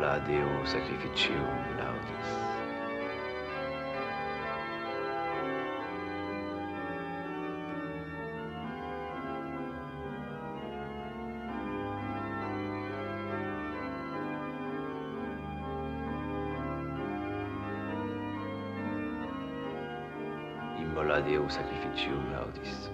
Immola Deo sacrificium laudis. Immola Deo sacrificium laudis.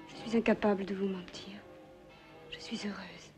Je suis incapable de vous mentir. Je suis heureuse.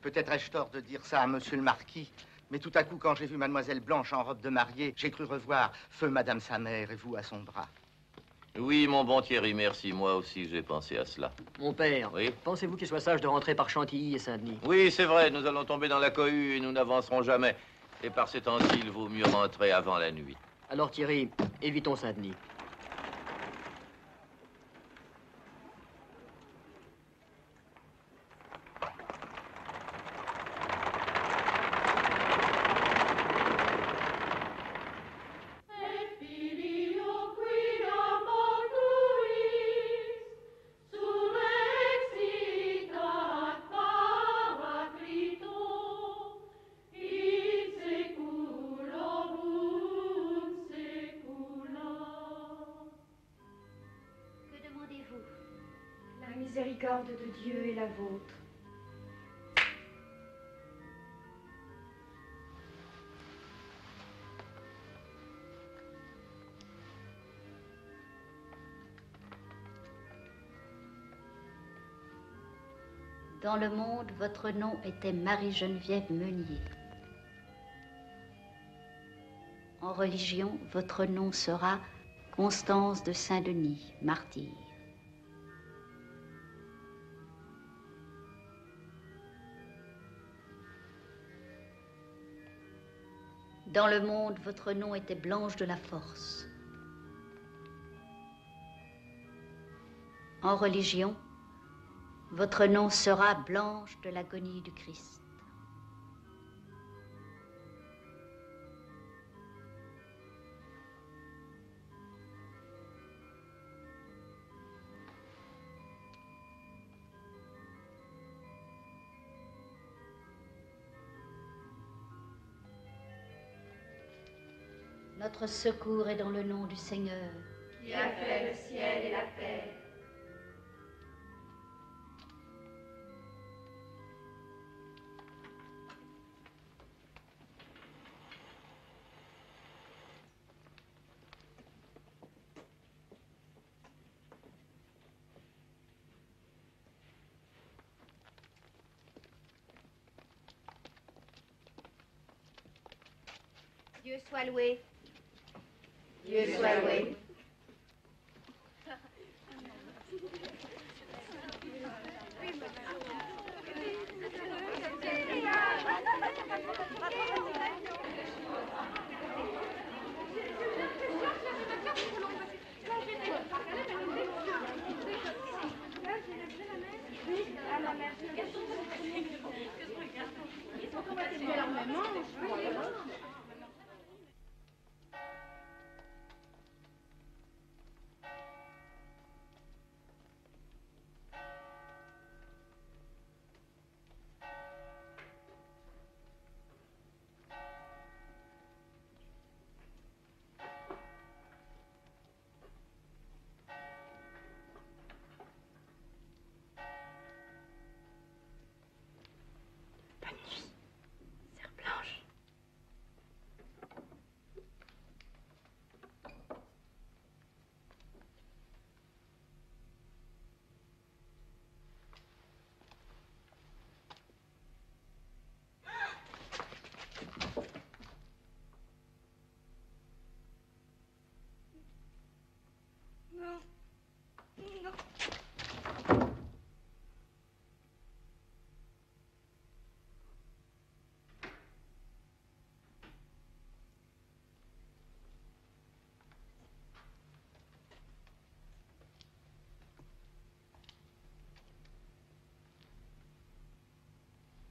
Peut-être ai-je tort de dire ça à monsieur le marquis, mais tout à coup, quand j'ai vu mademoiselle Blanche en robe de mariée, j'ai cru revoir feu madame sa mère et vous à son bras. Oui, mon bon Thierry, merci. Moi aussi, j'ai pensé à cela. Mon père, Oui? pensez-vous qu'il soit sage de rentrer par Chantilly et Saint-Denis? Oui, c'est vrai, nous allons tomber dans la cohue et nous n'avancerons jamais. Et par ces temps-ci, il vaut mieux rentrer avant la nuit. Alors Thierry, évitons Saint-Denis. La miséricorde de Dieu est la vôtre. Dans le monde, votre nom était Marie-Geneviève Meunier. En religion, votre nom sera Constance de Saint-Denis, martyre. Dans le monde, votre nom était Blanche de la Force. En religion, votre nom sera Blanche de l'agonie du Christ. Notre secours est dans le nom du Seigneur, qui a fait le ciel et la terre. Dieu soit loué. Dieu soit loué.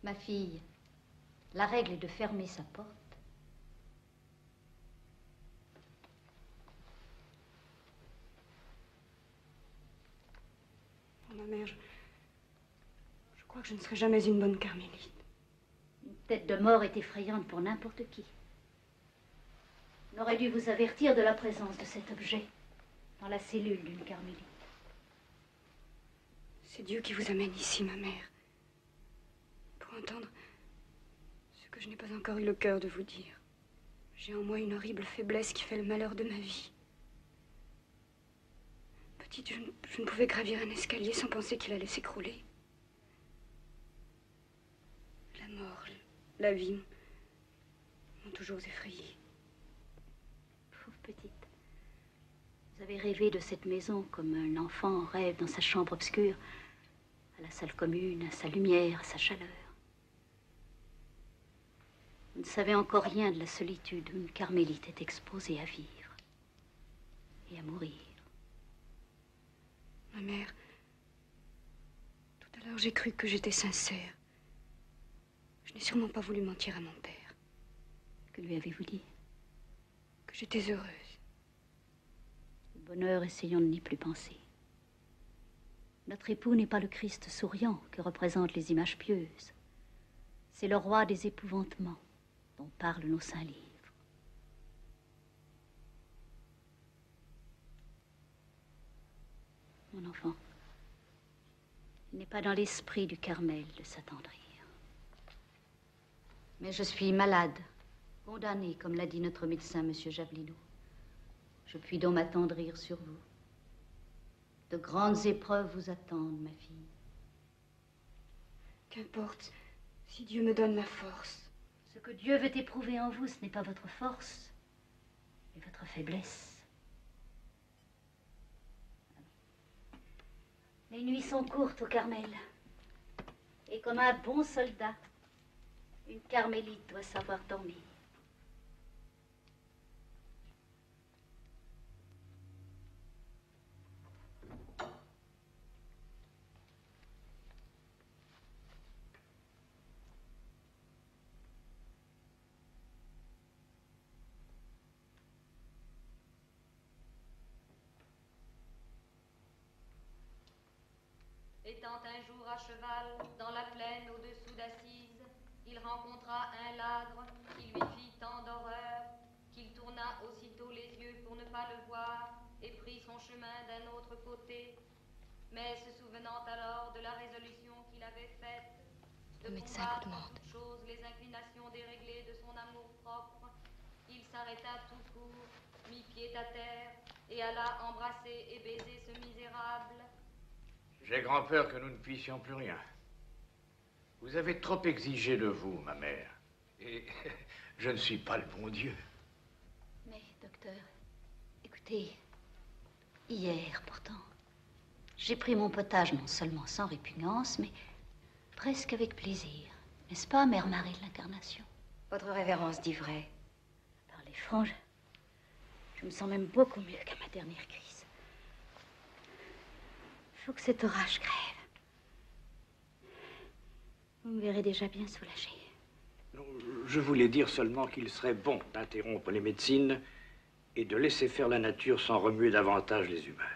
Ma fille, la règle est de fermer sa porte. Oh, ma mère, je crois que je ne serai jamais une bonne carmélite. Une tête de mort est effrayante pour n'importe qui. On aurait dû vous avertir de la présence de cet objet dans la cellule d'une carmélite. C'est Dieu qui vous amène ici, ma mère, pour entendre ce que je n'ai pas encore eu le cœur de vous dire. J'ai en moi une horrible faiblesse qui fait le malheur de ma vie. Petite, je ne pouvais gravir un escalier sans penser qu'il allait s'écrouler. la vie m'ont toujours effrayée. Pauvre petite. Vous avez rêvé de cette maison comme un enfant rêve dans sa chambre obscure, à la salle commune, à sa lumière, à sa chaleur. Vous ne savez encore rien de la solitude où une carmélite est exposée à vivre et à mourir. Ma mère, tout à l'heure j'ai cru que j'étais sincère. Je n'ai sûrement pas voulu mentir à mon père. Que lui avez-vous dit? Que j'étais heureuse. Le bonheur, essayons de n'y plus penser. Notre époux n'est pas le Christ souriant que représentent les images pieuses. C'est le roi des épouvantements dont parlent nos saints livres. Mon enfant, il n'est pas dans l'esprit du Carmel de s'attendrir. Mais je suis malade, condamnée, comme l'a dit notre médecin, monsieur Javelino. Je puis donc m'attendrir sur vous. De grandes épreuves vous attendent, ma fille. Qu'importe, si Dieu me donne ma force. Ce que Dieu veut éprouver en vous, ce n'est pas votre force, mais votre faiblesse. Les nuits sont courtes au Carmel. Et comme un bon soldat, une carmélite doit savoir dormir. Étant un jour à cheval dans la plaine au-dessous d'Assise, il rencontra un ladre qui lui fit tant d'horreur qu'il tourna aussitôt les yeux pour ne pas le voir et prit son chemin d'un autre côté. Mais se souvenant alors de la résolution qu'il avait faite de Le médecin combattre vous en demande. toutes choses les inclinations déréglées de son amour-propre, il s'arrêta tout court, mit pied à terre et alla embrasser et baiser ce misérable. J'ai grand peur que nous ne puissions plus rien. Vous avez trop exigé de vous, ma mère. Et je ne suis pas le bon Dieu. Mais, docteur, écoutez, hier pourtant, j'ai pris mon potage non seulement sans répugnance, mais presque avec plaisir. N'est-ce pas, Mère Marie de l'Incarnation? Votre révérence dit vrai. Parlez franc, je me sens même beaucoup mieux qu'à ma dernière crise. Il faut que cet orage crève. Vous me verrez déjà bien soulagée. Non, je voulais dire seulement qu'il serait bon d'interrompre les médecines et de laisser faire la nature sans remuer davantage les humeurs.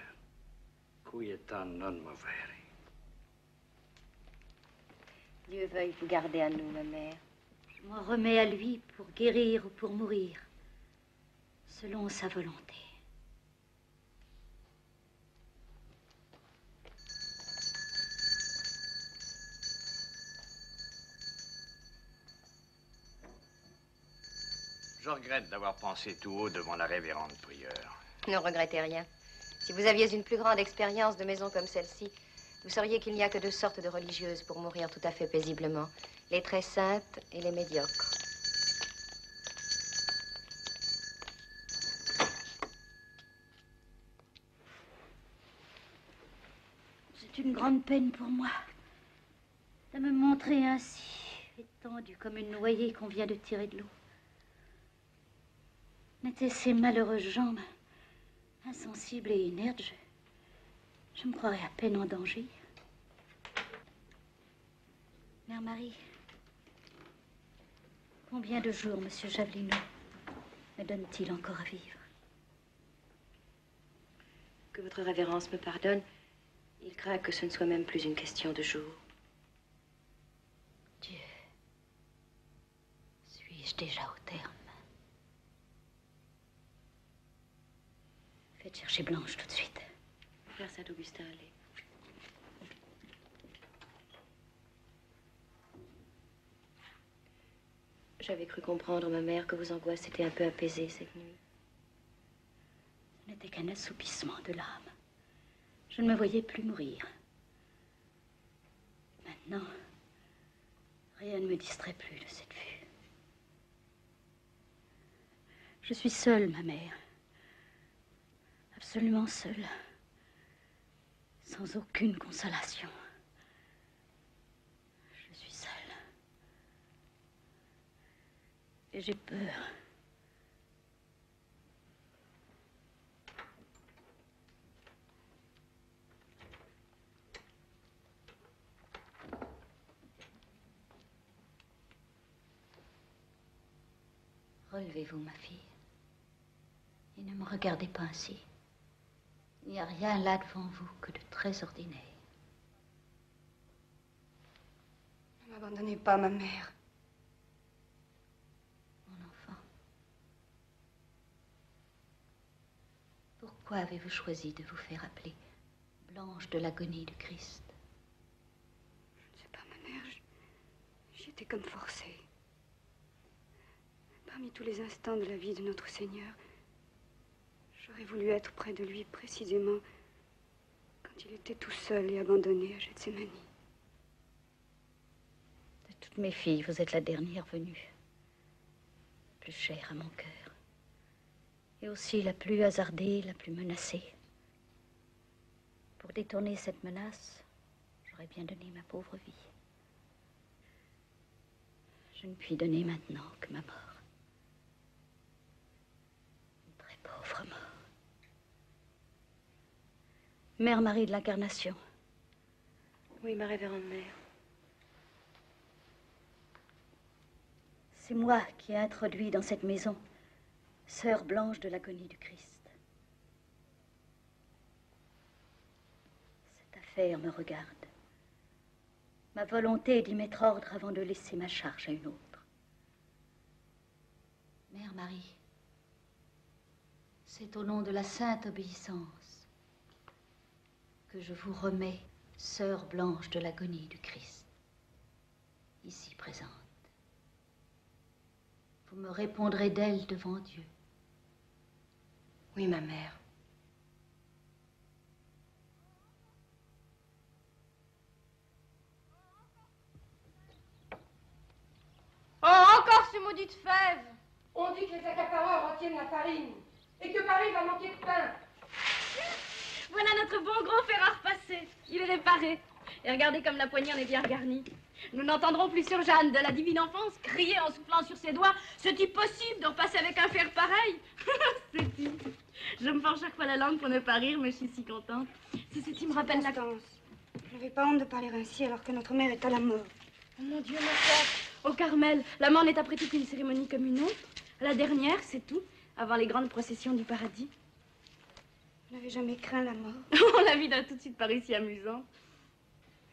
Quieta non movere. Dieu veuille vous garder à nous, ma mère. Je m'en remets à lui pour guérir ou pour mourir, selon sa volonté. Je regrette d'avoir pensé tout haut devant la révérende prieure. Ne regrettez rien. Si vous aviez une plus grande expérience de maison comme celle-ci, vous sauriez qu'il n'y a que deux sortes de religieuses pour mourir tout à fait paisiblement. Les très saintes et les médiocres. C'est une grande peine pour moi de me montrer ainsi, étendue comme une noyée qu'on vient de tirer de l'eau. N'étaient ces malheureuses jambes insensibles et inertes, je me croirais à peine en danger. Mère Marie, combien de jours Monsieur Javelino me donne-t-il encore à vivre? Que votre révérence me pardonne, il craint que ce ne soit même plus une question de jours. Dieu, suis-je déjà au terme? Faites chercher Blanche tout de suite. Vers Saint-Augustin, allez. J'avais cru comprendre, ma mère, que vos angoisses étaient un peu apaisées cette nuit. Ce n'était qu'un assoupissement de l'âme. Je ne me voyais plus mourir. Maintenant, Rien ne me distrait plus de cette vue. Je suis seule, ma mère. Absolument seule. Sans aucune consolation. Je suis seule. Et j'ai peur. Relevez-vous, ma fille. Et ne me regardez pas ainsi. Il n'y a rien là devant vous que de très ordinaire. Ne m'abandonnez pas, ma mère. Mon enfant. Pourquoi avez-vous choisi de vous faire appeler Blanche de l'agonie du Christ? Je ne sais pas, ma mère. J'y étais comme forcée. Parmi tous les instants de la vie de notre Seigneur, j'aurais voulu être près de lui précisément quand il était tout seul et abandonné à Gethsémani. De toutes mes filles, vous êtes la dernière venue. Plus chère à mon cœur. Et aussi la plus hasardée, la plus menacée. Pour détourner cette menace, j'aurais bien donné ma pauvre vie. Je ne puis donner maintenant que ma mort. Pauvre mort. Mère Marie de l'Incarnation. Oui, ma révérende mère. C'est moi qui ai introduit dans cette maison Sœur Blanche de l'agonie du Christ. Cette affaire me regarde. Ma volonté est d'y mettre ordre avant de laisser ma charge à une autre. Mère Marie, c'est au nom de la sainte obéissance que je vous remets Sœur Blanche de l'agonie du Christ, ici présente. Vous me répondrez d'elle devant Dieu. Oui, ma mère. Oh, encore ces maudites fèves! On dit que les accapareurs retiennent la farine et que Paris va manquer de pain. Voilà notre bon gros fer à repasser. Il est réparé. Et regardez comme la poignée en est bien garnie. Nous n'entendrons plus sur Jeanne de la divine enfance crier en soufflant sur ses doigts. C'est-il possible de repasser avec un fer pareil? C'est-il. Je me force chaque fois la langue pour ne pas rire, mais je suis si contente. C'est-il me rappelle la... Constance, je n'avais pas honte de parler ainsi alors que notre mère est à la mort. Oh mon Dieu, ma sœur. Au Carmel, la mort n'est après tout qu'une cérémonie comme une autre. La dernière, c'est tout, avant les grandes processions du paradis. Vous n'avez jamais craint la mort? La vie n'a tout de suite paru si amusante.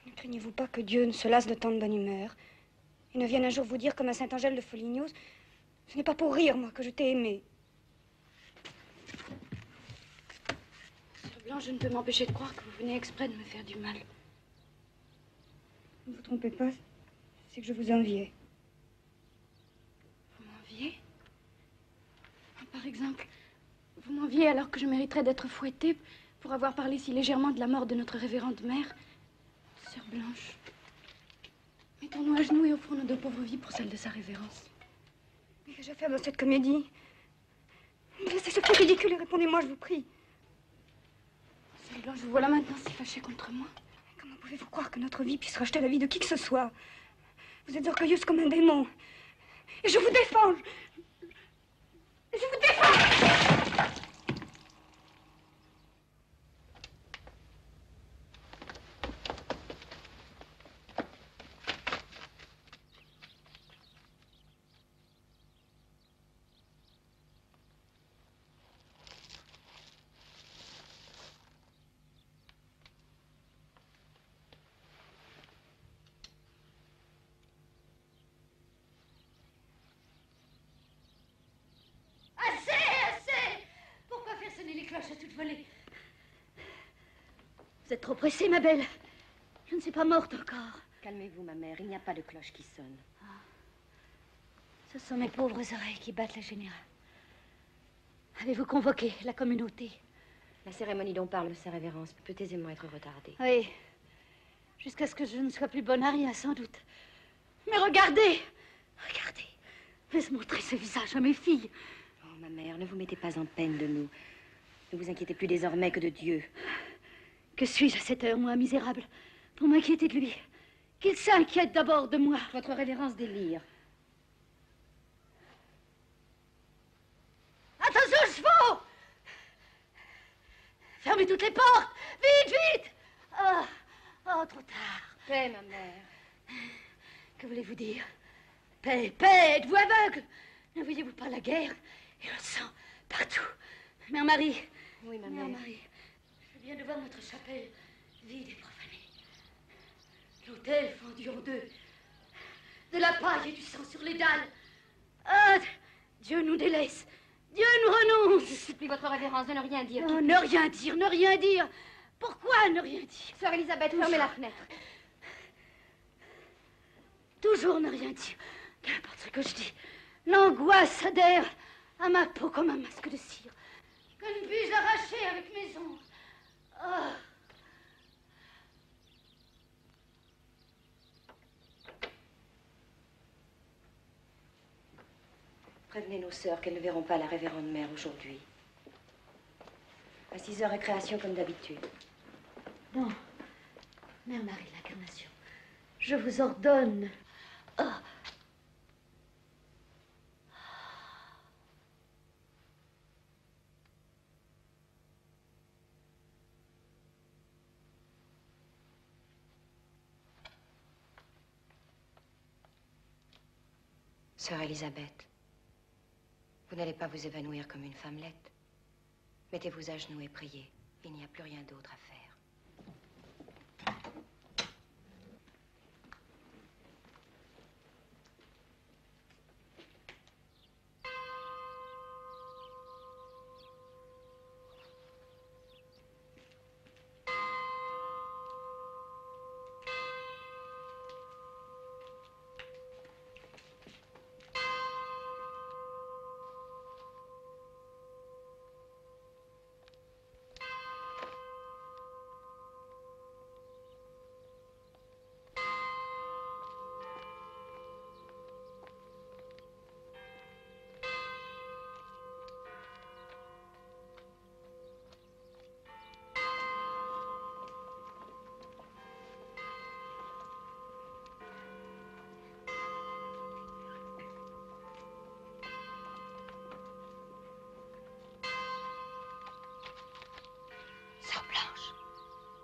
Ne craignez-vous pas que Dieu ne se lasse de tant de bonne humeur et ne vienne un jour vous dire comme à Saint-Angèle de Folignos, ce n'est pas pour rire, moi, que je t'ai aimé. Sœur Blanche, je ne peux m'empêcher de croire que vous venez exprès de me faire du mal. Ne vous trompez pas, c'est que je vous enviais. Vous m'enviez? Par exemple, vous m'enviez alors que je mériterais d'être fouettée pour avoir parlé si légèrement de la mort de notre révérende mère. Sœur Blanche, mettons-nous à genoux et offrons nos deux pauvres vies pour celle de sa révérence. Mais que j'ai fait dans cette comédie? Laissez ce fait ridicule et répondez-moi, je vous prie. Sœur Blanche, vous voilà maintenant si fâchée contre moi. Comment pouvez-vous croire que notre vie puisse racheter la vie de qui que ce soit? Vous êtes orgueilleuse comme un démon. Et je vous défends. Je vous défends. À toute volée. Vous êtes trop pressée, ma belle. Je ne suis pas morte encore. Calmez-vous, ma mère. Il n'y a pas de cloche qui sonne. Ce sont mes pauvres oreilles qui battent la générale. Avez-vous convoqué la communauté? La cérémonie dont parle sa révérence peut aisément être retardée. Oui. Jusqu'à ce que je ne sois plus bonne à rien, sans doute. Mais regardez! Regardez! Vais-je montrer ce visage à mes filles? Oh, ma mère, ne vous mettez pas en peine de nous. Ne vous inquiétez plus désormais que de Dieu. Que suis-je à cette heure, moi, misérable, pour m'inquiéter de lui? Qu'il s'inquiète d'abord de moi. Votre révérence délire. Attention aux chevaux! Fermez toutes les portes! Vite, vite! Oh, oh, trop tard. Paix, ma mère. Que voulez-vous dire? Paix, paix, êtes-vous aveugle? Ne voyez-vous pas la guerre et le sang partout? Mère Marie. Oui, ma Mère mère. Marie, je viens de voir notre chapelle vide et profanée. L'autel fendu en deux. De la paille et du sang sur les dalles. Ah, Dieu nous délaisse. Dieu nous renonce. Je supplie votre révérence de ne rien dire. Oh, ne rien dire, ne rien dire. Pourquoi ne rien dire? Sœur Elisabeth, fermez la fenêtre. Toujours ne rien dire. N'importe ce que je dis. L'angoisse adhère à ma peau comme un masque de cire. Que ne puis-je arracher avec mes ongles? Oh. Prévenez nos sœurs qu'elles ne verront pas la révérende mère aujourd'hui. À 6 heures, récréation comme d'habitude. Non, Mère Marie de l'Incarnation, je vous ordonne. Oh. Sœur Elisabeth, vous n'allez pas vous évanouir comme une femmelette. Mettez-vous à genoux et priez. Il n'y a plus rien d'autre à faire.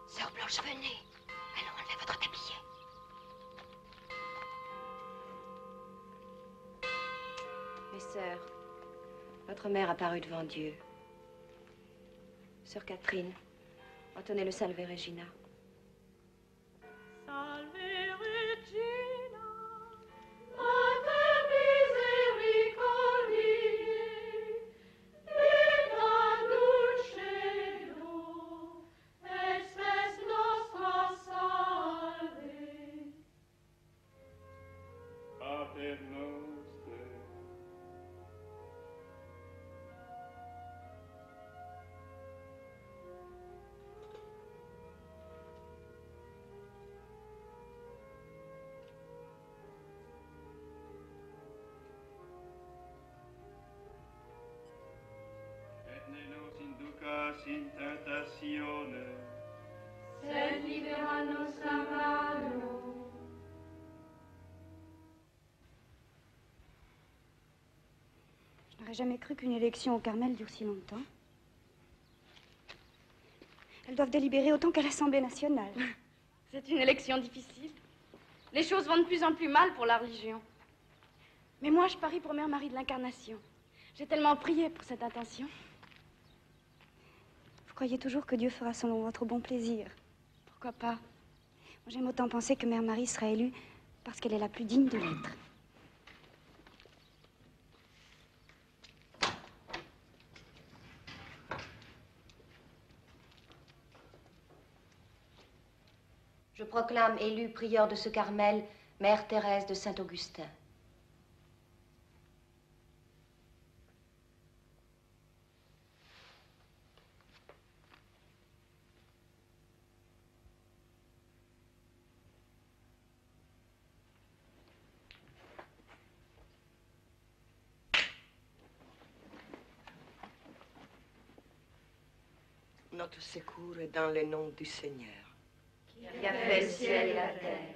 Sœur Blanche, venez. Allons enlever votre tablier. Mes sœurs, notre mère a paru devant Dieu. Sœur Catherine, entonnez le Salve Regina. In tentazione. Sed libera nos a malo. Je n'aurais jamais cru qu'une élection au Carmel dure si longtemps. Elles doivent délibérer autant qu'à l'Assemblée nationale. C'est une élection difficile. Les choses vont de plus en plus mal pour la religion. Mais moi, je parie pour Mère Marie de l'Incarnation. J'ai tellement prié pour cette intention. Vous croyez toujours que Dieu fera selon votre bon plaisir? Pourquoi pas? J'aime autant penser que Mère Marie sera élue parce qu'elle est la plus digne de l'être. Je proclame élue prieure de ce Carmel, Mère Thérèse de Saint-Augustin. Notre secours est dans le nom du Seigneur. Qui a fait le ciel et la terre.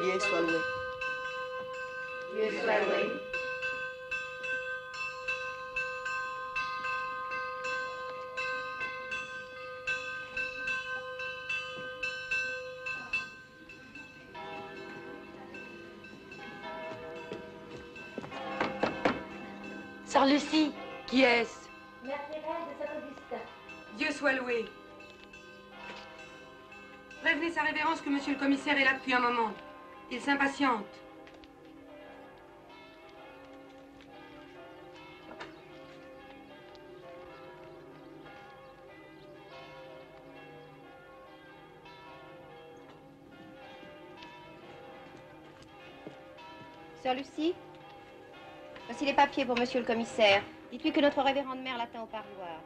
Dieu soit loué. Dieu soit loué. Sœur Lucie, qui est-ce? Mère Thérèse de Saint-Augustin. Dieu soit loué. Prévenez sa révérence que monsieur le commissaire est là depuis un moment. Il s'impatiente. Sœur Lucie, voici les papiers pour monsieur le commissaire. Dites-lui que notre révérende mère l'attend au parloir.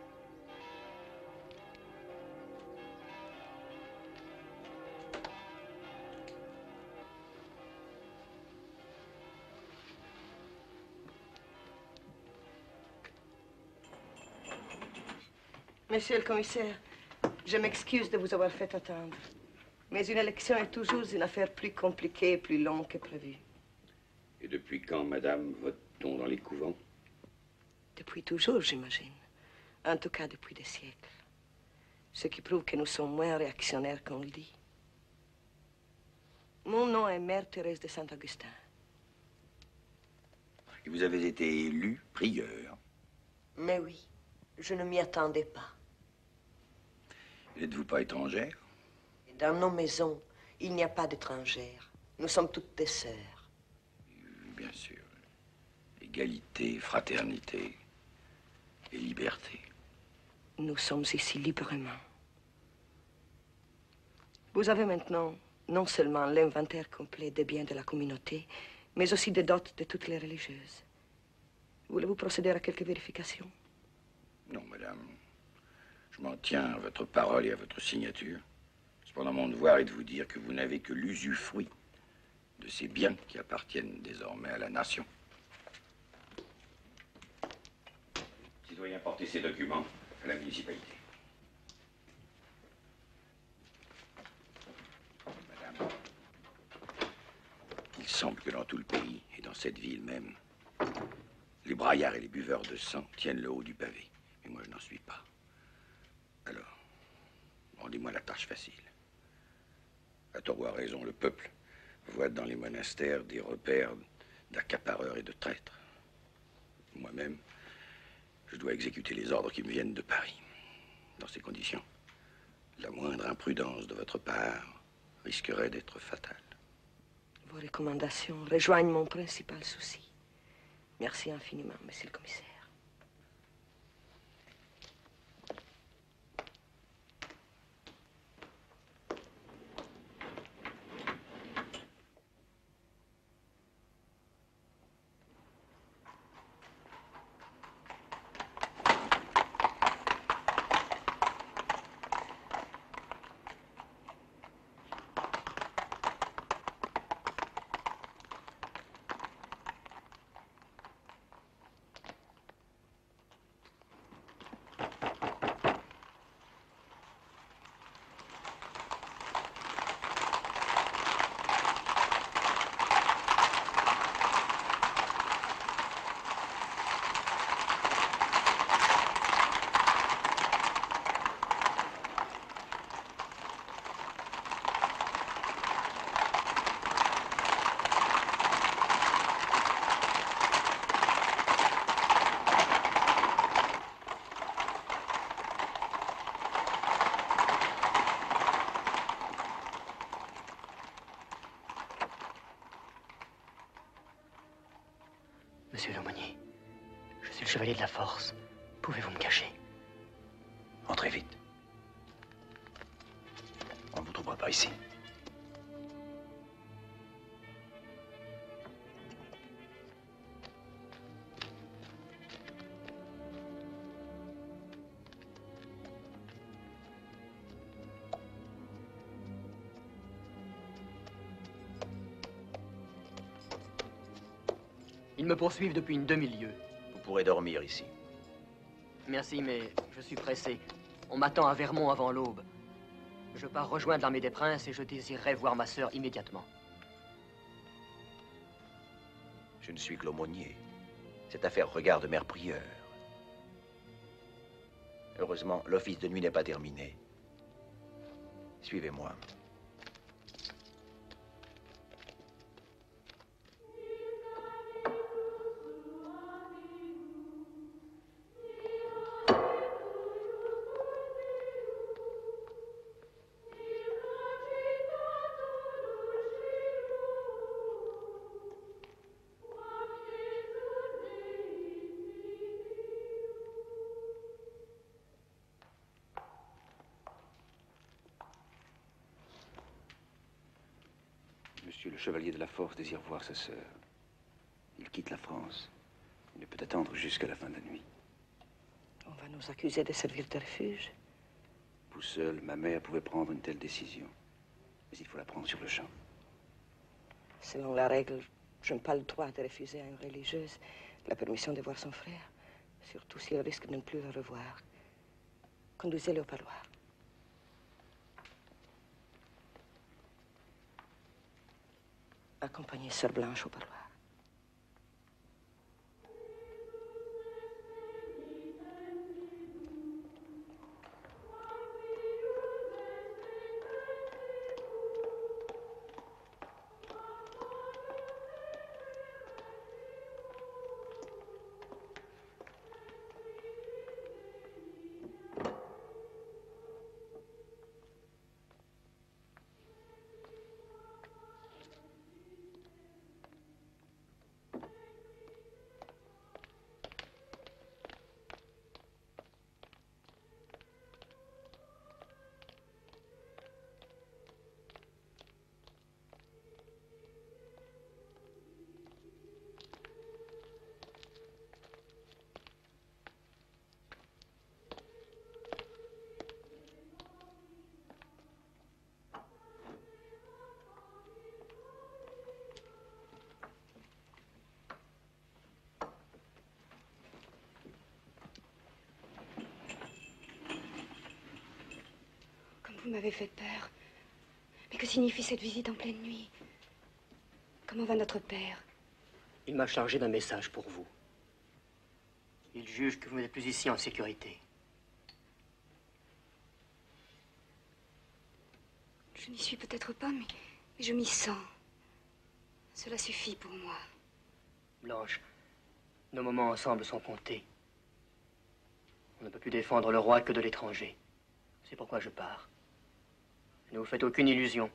Monsieur le commissaire, je m'excuse de vous avoir fait attendre. Mais une élection est toujours une affaire plus compliquée et plus longue que prévu. Et depuis quand, madame, vote-t-on dans les couvents? Depuis toujours, j'imagine. En tout cas, depuis des siècles. Ce qui prouve que nous sommes moins réactionnaires qu'on le dit. Mon nom est Mère Thérèse de Saint-Augustin. Et vous avez été élu prieur. Mais oui, je ne m'y attendais pas. N'êtes-vous pas étrangère? Dans nos maisons, il n'y a pas d'étrangères. Nous sommes toutes des sœurs. Bien sûr. Égalité, fraternité et liberté. Nous sommes ici librement. Vous avez maintenant non seulement l'inventaire complet des biens de la communauté, mais aussi des dots de toutes les religieuses. Voulez-vous procéder à quelques vérifications? Non, madame. Je m'en tiens à votre parole et à votre signature. Cependant, mon devoir est de vous dire que vous n'avez que l'usufruit de ces biens qui appartiennent désormais à la nation. Citoyen, portez ces documents à la municipalité. Madame, il semble que dans tout le pays, et dans cette ville même, les braillards et les buveurs de sang tiennent le haut du pavé. Mais moi, je n'en suis pas. Alors, rendez-moi la tâche facile. À tort ou à raison, le peuple voit dans les monastères des repères d'accapareurs et de traîtres. Moi-même, je dois exécuter les ordres qui me viennent de Paris. Dans ces conditions, la moindre imprudence de votre part risquerait d'être fatale. Vos recommandations rejoignent mon principal souci. Merci infiniment, monsieur le commissaire. Monsieur l'aumônier, je suis le chevalier de la force. Pouvez-vous me cacher? Entrez vite. On ne vous trouvera pas ici. me poursuivent depuis une demi-lieue. Vous pourrez dormir ici. Merci, mais je suis pressé. On m'attend à Vermont avant l'aube. Je pars rejoindre l'armée des princes et je désirerais voir ma sœur immédiatement. Je ne suis que l'aumônier. Cette affaire regarde mère Prieur. Heureusement, l'office de nuit n'est pas terminé. Suivez-moi. Monsieur le chevalier de la Force désire voir sa sœur. Il quitte la France. Il ne peut attendre jusqu'à la fin de la nuit. On va nous accuser de servir de refuge. Vous seul, ma mère pouvait prendre une telle décision. Mais il faut la prendre sur le champ. Selon la règle, je n'ai pas le droit de refuser à une religieuse la permission de voir son frère, surtout s'il risque de ne plus le revoir. Conduisez-le au parloir. Accompagnez Sœur Blanche au parloir. Vous m'avez fait peur. Mais que signifie cette visite en pleine nuit? Comment va notre père? Il m'a chargé d'un message pour vous. Il juge que vous n'êtes plus ici en sécurité. Je n'y suis peut-être pas, mais je m'y sens. Cela suffit pour moi. Blanche, nos moments ensemble sont comptés. On ne peut plus défendre le roi que de l'étranger. C'est pourquoi je pars. Ne vous faites aucune illusion.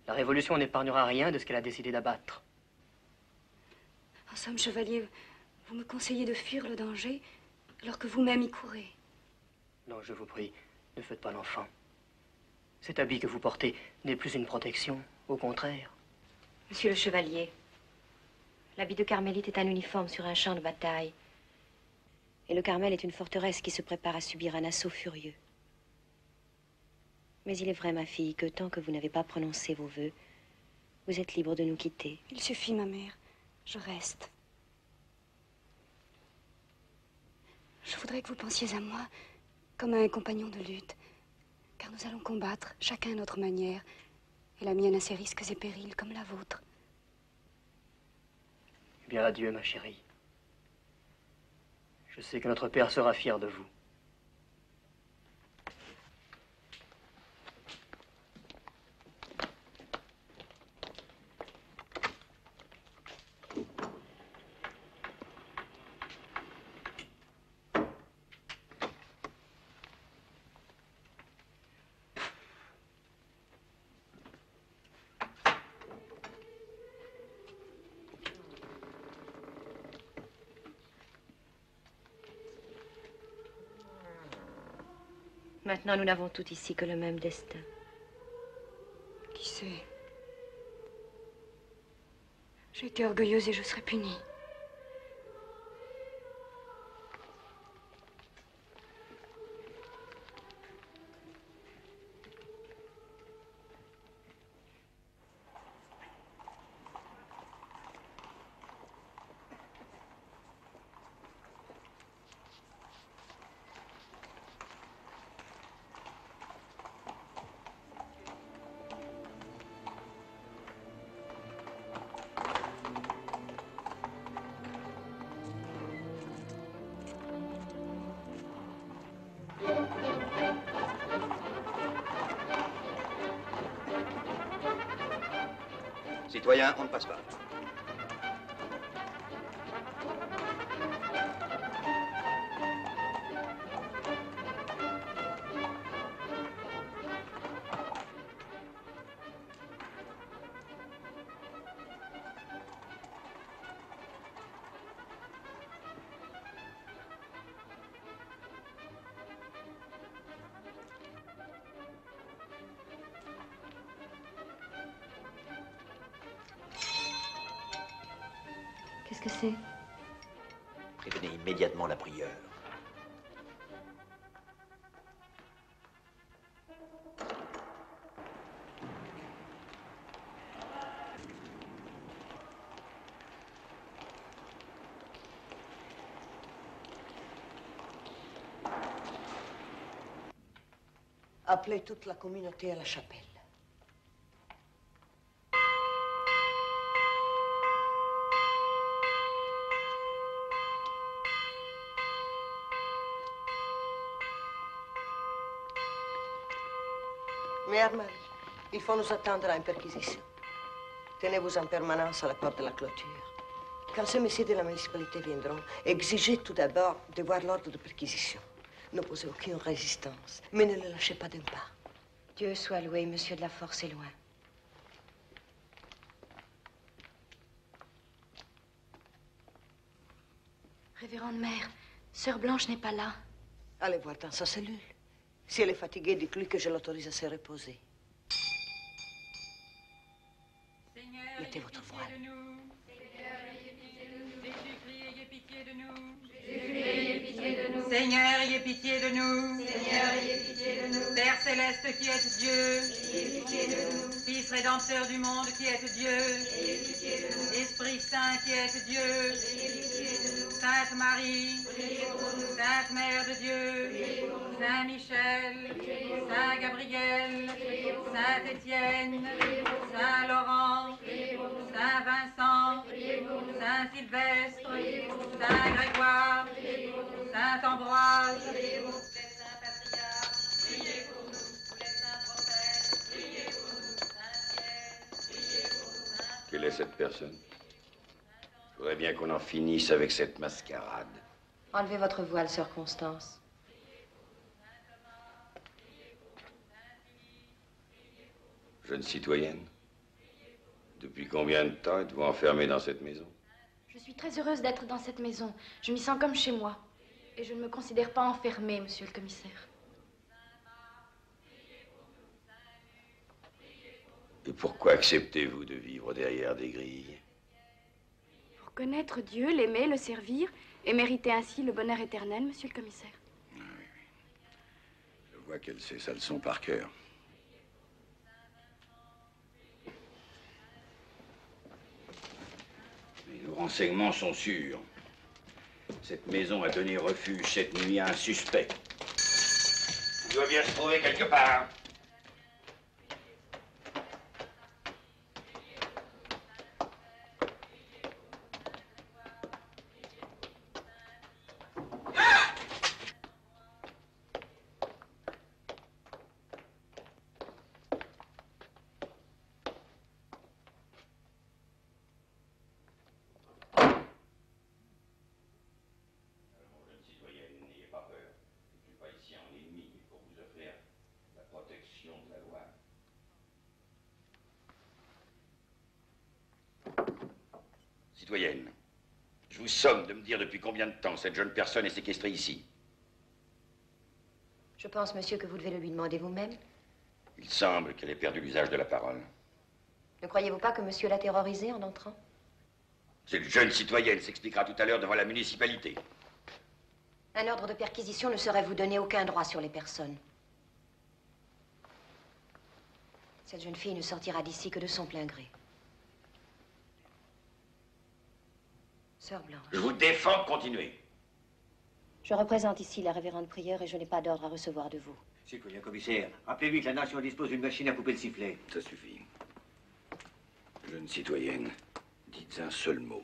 La Révolution n'épargnera rien de ce qu'elle a décidé d'abattre. En somme, chevalier, vous me conseillez de fuir le danger alors que vous-même y courez. Non, je vous prie, ne faites pas l'enfant. Cet habit que vous portez n'est plus une protection, au contraire. Monsieur le chevalier, l'habit de carmélite est un uniforme sur un champ de bataille. Et le Carmel est une forteresse qui se prépare à subir un assaut furieux. Mais il est vrai, ma fille, que tant que vous n'avez pas prononcé vos vœux, vous êtes libre de nous quitter. Il suffit, ma mère. Je reste. Je voudrais que vous pensiez à moi comme à un compagnon de lutte, car nous allons combattre, chacun à notre manière, et la mienne a ses risques et périls comme la vôtre. Eh bien, adieu, ma chérie. Je sais que notre père sera fier de vous. Maintenant, nous n'avons tout ici que le même destin. Qui sait? J'ai été orgueilleuse et je serai punie. Citoyen, on ne passe pas. Qu'est-ce que c'est? Prévenez immédiatement la prieure. Appelez toute la communauté à la chapelle. Mère Marie, il faut nous attendre à une perquisition. Tenez-vous en permanence à la porte de la clôture. Quand ces messieurs de la municipalité viendront, exigez tout d'abord de voir l'ordre de perquisition. N'opposez aucune résistance, mais ne le lâchez pas d'un pas. Dieu soit loué, monsieur de la Force est loin. Révérende mère, Sœur Blanche n'est pas là. Allez voir dans sa cellule. Si elle est fatiguée, dites-lui que je l'autorise à se reposer. Mettez votre voile. Ayez pitié de nous. Seigneur, ayez pitié de nous. Seigneur, ayez pitié de nous. Père céleste qui êtes Dieu. Ayez pitié de nous. Fils rédempteur du monde qui êtes Dieu. Ayez pitié de nous. Esprit Saint qui êtes Dieu. Ayez pitié de nous. Sainte Marie. Priez pour nous. Sainte Mère de Dieu. Priez pour nous. Saint Michel. Saint Gabriel. Saint Étienne. Saint Laurent. Saint Vincent. Saint Sylvestre. Saint Grégoire. Saint Ambroise. Les saints patriarches, priez pour nous. Tous les saints prophètes, priez pour nous. Saint-Ciel, priez pour nous. Quelle est cette personne? Je voudrais bien qu'on en finisse avec cette mascarade. Enlevez votre voile, sœur Constance. Jeune citoyenne, depuis combien de temps êtes-vous enfermée dans cette maison? Je suis très heureuse d'être dans cette maison. Je m'y sens comme chez moi. Et je ne me considère pas enfermée, monsieur le commissaire. Et pourquoi acceptez-vous de vivre derrière des grilles? Pour connaître Dieu, l'aimer, le servir, et mériter ainsi le bonheur éternel, monsieur le commissaire. Je vois qu'elle sait sa leçon par cœur. Mais nos renseignements sont sûrs. Cette maison a donné refuge cette nuit à un suspect. Il doit bien se trouver quelque part. Citoyenne, je vous somme de me dire depuis combien de temps cette jeune personne est séquestrée ici. Je pense, monsieur, que vous devez le lui demander vous-même. Il semble qu'elle ait perdu l'usage de la parole. Ne croyez-vous pas que monsieur l'a terrorisée en entrant? Cette jeune citoyenne s'expliquera tout à l'heure devant la municipalité. Un ordre de perquisition ne saurait vous donner aucun droit sur les personnes. Cette jeune fille ne sortira d'ici que de son plein gré. Sœur Blanche. Je vous défends de continuer. Je représente ici la révérende prieure et je n'ai pas d'ordre à recevoir de vous. Citoyen commissaire, rappelez-lui que la nation dispose d'une machine à couper le sifflet. Ça suffit. Jeune citoyenne, dites un seul mot,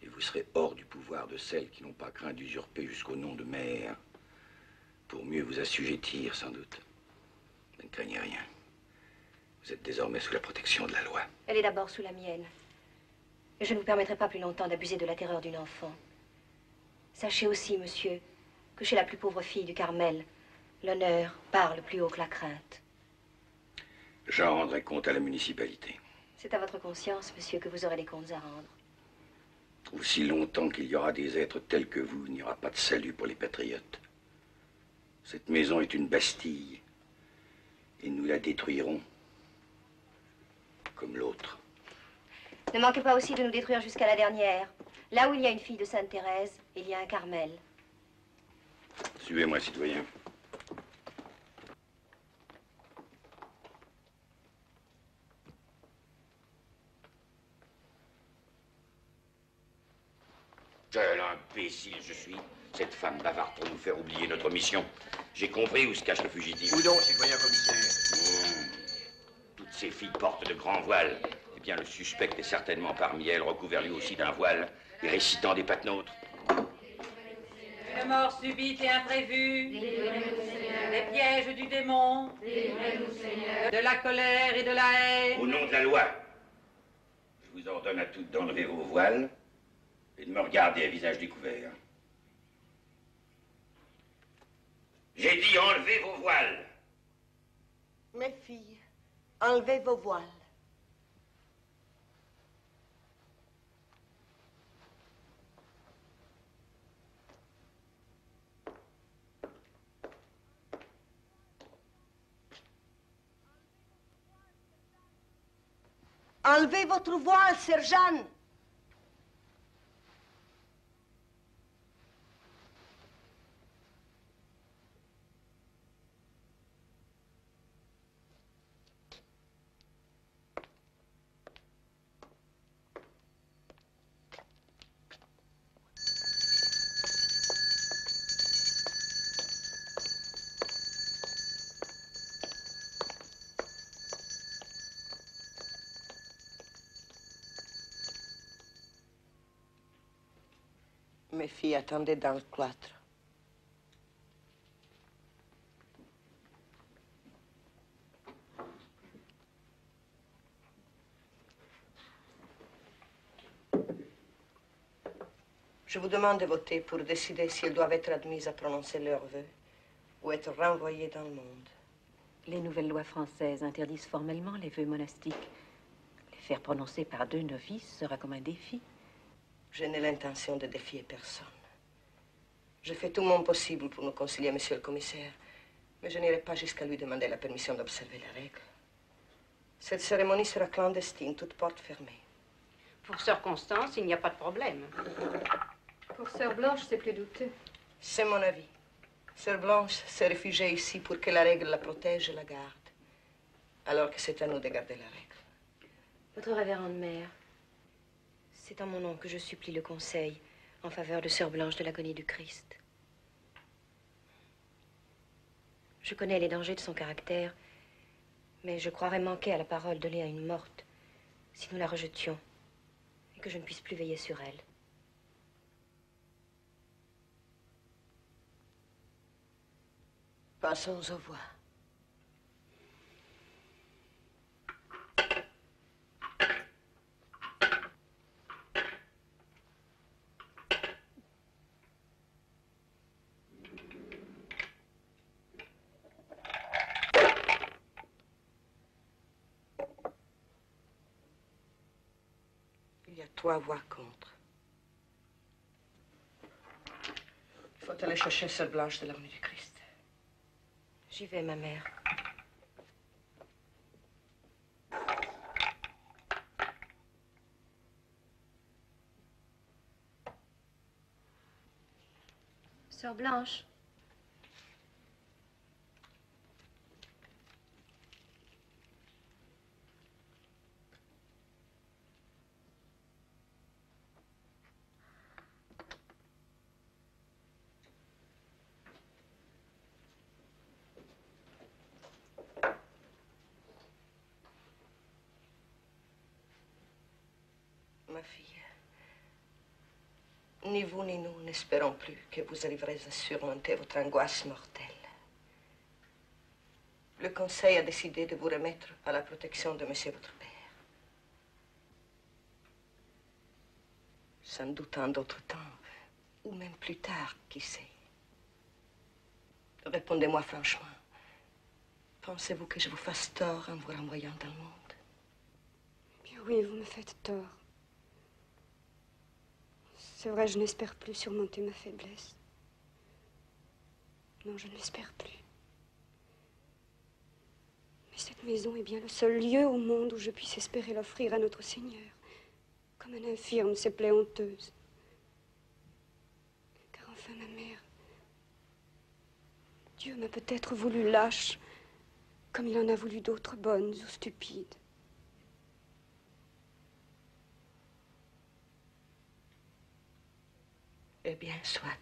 et vous serez hors du pouvoir de celles qui n'ont pas craint d'usurper jusqu'au nom de mère, pour mieux vous assujettir, sans doute. Ne craignez rien. Vous êtes désormais sous la protection de la loi. Elle est d'abord sous la mienne. Et je ne vous permettrai pas plus longtemps d'abuser de la terreur d'une enfant. Sachez aussi, monsieur, que chez la plus pauvre fille du Carmel, l'honneur parle plus haut que la crainte. J'en rendrai compte à la municipalité. C'est à votre conscience, monsieur, que vous aurez des comptes à rendre. Aussi longtemps qu'il y aura des êtres tels que vous, il n'y aura pas de salut pour les patriotes. Cette maison est une Bastille. Et nous la détruirons comme l'autre. Ne manquez pas aussi de nous détruire jusqu'à la dernière. Là où il y a une fille de Sainte-Thérèse, il y a un Carmel. Suivez-moi, citoyen. Quel imbécile je suis. Cette femme bavarde pour nous faire oublier notre mission. J'ai compris où se cache le fugitif. Où donc, citoyen commissaire? Toutes ces filles portent de grands voiles. Eh bien, le suspect est certainement parmi elles, recouvert lui aussi d'un voile, et récitant des patenôtres. Une mort subite et imprévue, les pièges du démon, de la colère et de la haine. Au nom de la loi, je vous ordonne à toutes d'enlever vos voiles et de me regarder à visage découvert. J'ai dit enlevez vos voiles. Mes filles, enlevez vos voiles. Enlevez votre voile, Sir Jeanne. Mes filles attendaient dans le cloître. Je vous demande de voter pour décider si elles doivent être admises à prononcer leurs vœux ou être renvoyées dans le monde. Les nouvelles lois françaises interdisent formellement les vœux monastiques. Les faire prononcer par 2 novices sera comme un défi. Je n'ai l'intention de défier personne. Je fais tout mon possible pour nous concilier, monsieur le commissaire, mais je n'irai pas jusqu'à lui demander la permission d'observer la règle. Cette cérémonie sera clandestine, toute porte fermée. Pour Sœur Constance, il n'y a pas de problème. Pour Sœur Blanche, c'est plus douteux. C'est mon avis. Sœur Blanche s'est réfugiée ici pour que la règle la protège et la garde, alors que c'est à nous de garder la règle. Votre révérende mère, c'est en mon nom que je supplie le conseil en faveur de Sœur Blanche de l'agonie du Christ. Je connais les dangers de son caractère, mais je croirais manquer à la parole donnée à une morte si nous la rejetions et que je ne puisse plus veiller sur elle. Passons aux voix. Il y a 3 voix contre. Il faut aller chercher Sœur Blanche de l'avenue du Christ. J'y vais, ma mère. Sœur Blanche. Ma fille, ni vous ni nous n'espérons plus que vous arriverez à surmonter votre angoisse mortelle. Le conseil a décidé de vous remettre à la protection de monsieur votre père. Sans doute en d'autres temps, ou même plus tard, qui sait. Répondez-moi franchement. Pensez-vous que je vous fasse tort en vous renvoyant dans le monde? Bien oui, vous me faites tort. C'est vrai, je n'espère plus surmonter ma faiblesse. Non, je ne l'espère plus. Mais cette maison est bien le seul lieu au monde où je puisse espérer l'offrir à notre Seigneur, comme un infirme ses plaies honteuses. Car enfin, ma mère, Dieu m'a peut-être voulu lâche, comme il en a voulu d'autres bonnes ou stupides. Eh bien, soit.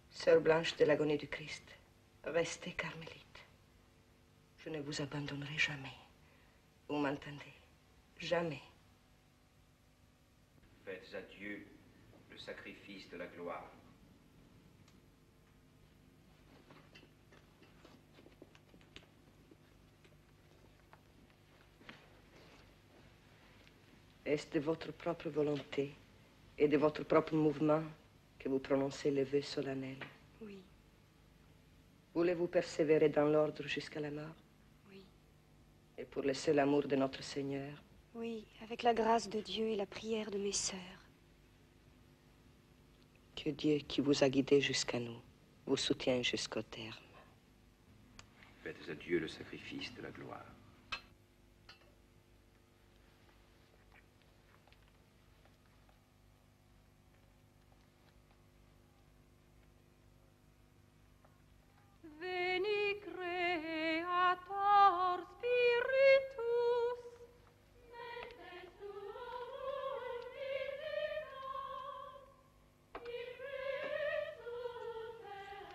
Sœur Blanche de l'agonie du Christ, restez carmélite. Je ne vous abandonnerai jamais. Vous m'entendez? Jamais. Faites à Dieu le sacrifice de la gloire. Est-ce de votre propre volonté et de votre propre mouvement que vous prononcez les vœux solennels? Oui. Voulez-vous persévérer dans l'ordre jusqu'à la mort? Oui. Et pour le seul amour de notre Seigneur? Oui, avec la grâce de Dieu et la prière de mes sœurs. Que Dieu, qui vous a guidé jusqu'à nous, vous soutienne jusqu'au terme. Faites à Dieu le sacrifice de la gloire. Veni Creator Spiritus, mentes tuorum divina, in Christus salvatia,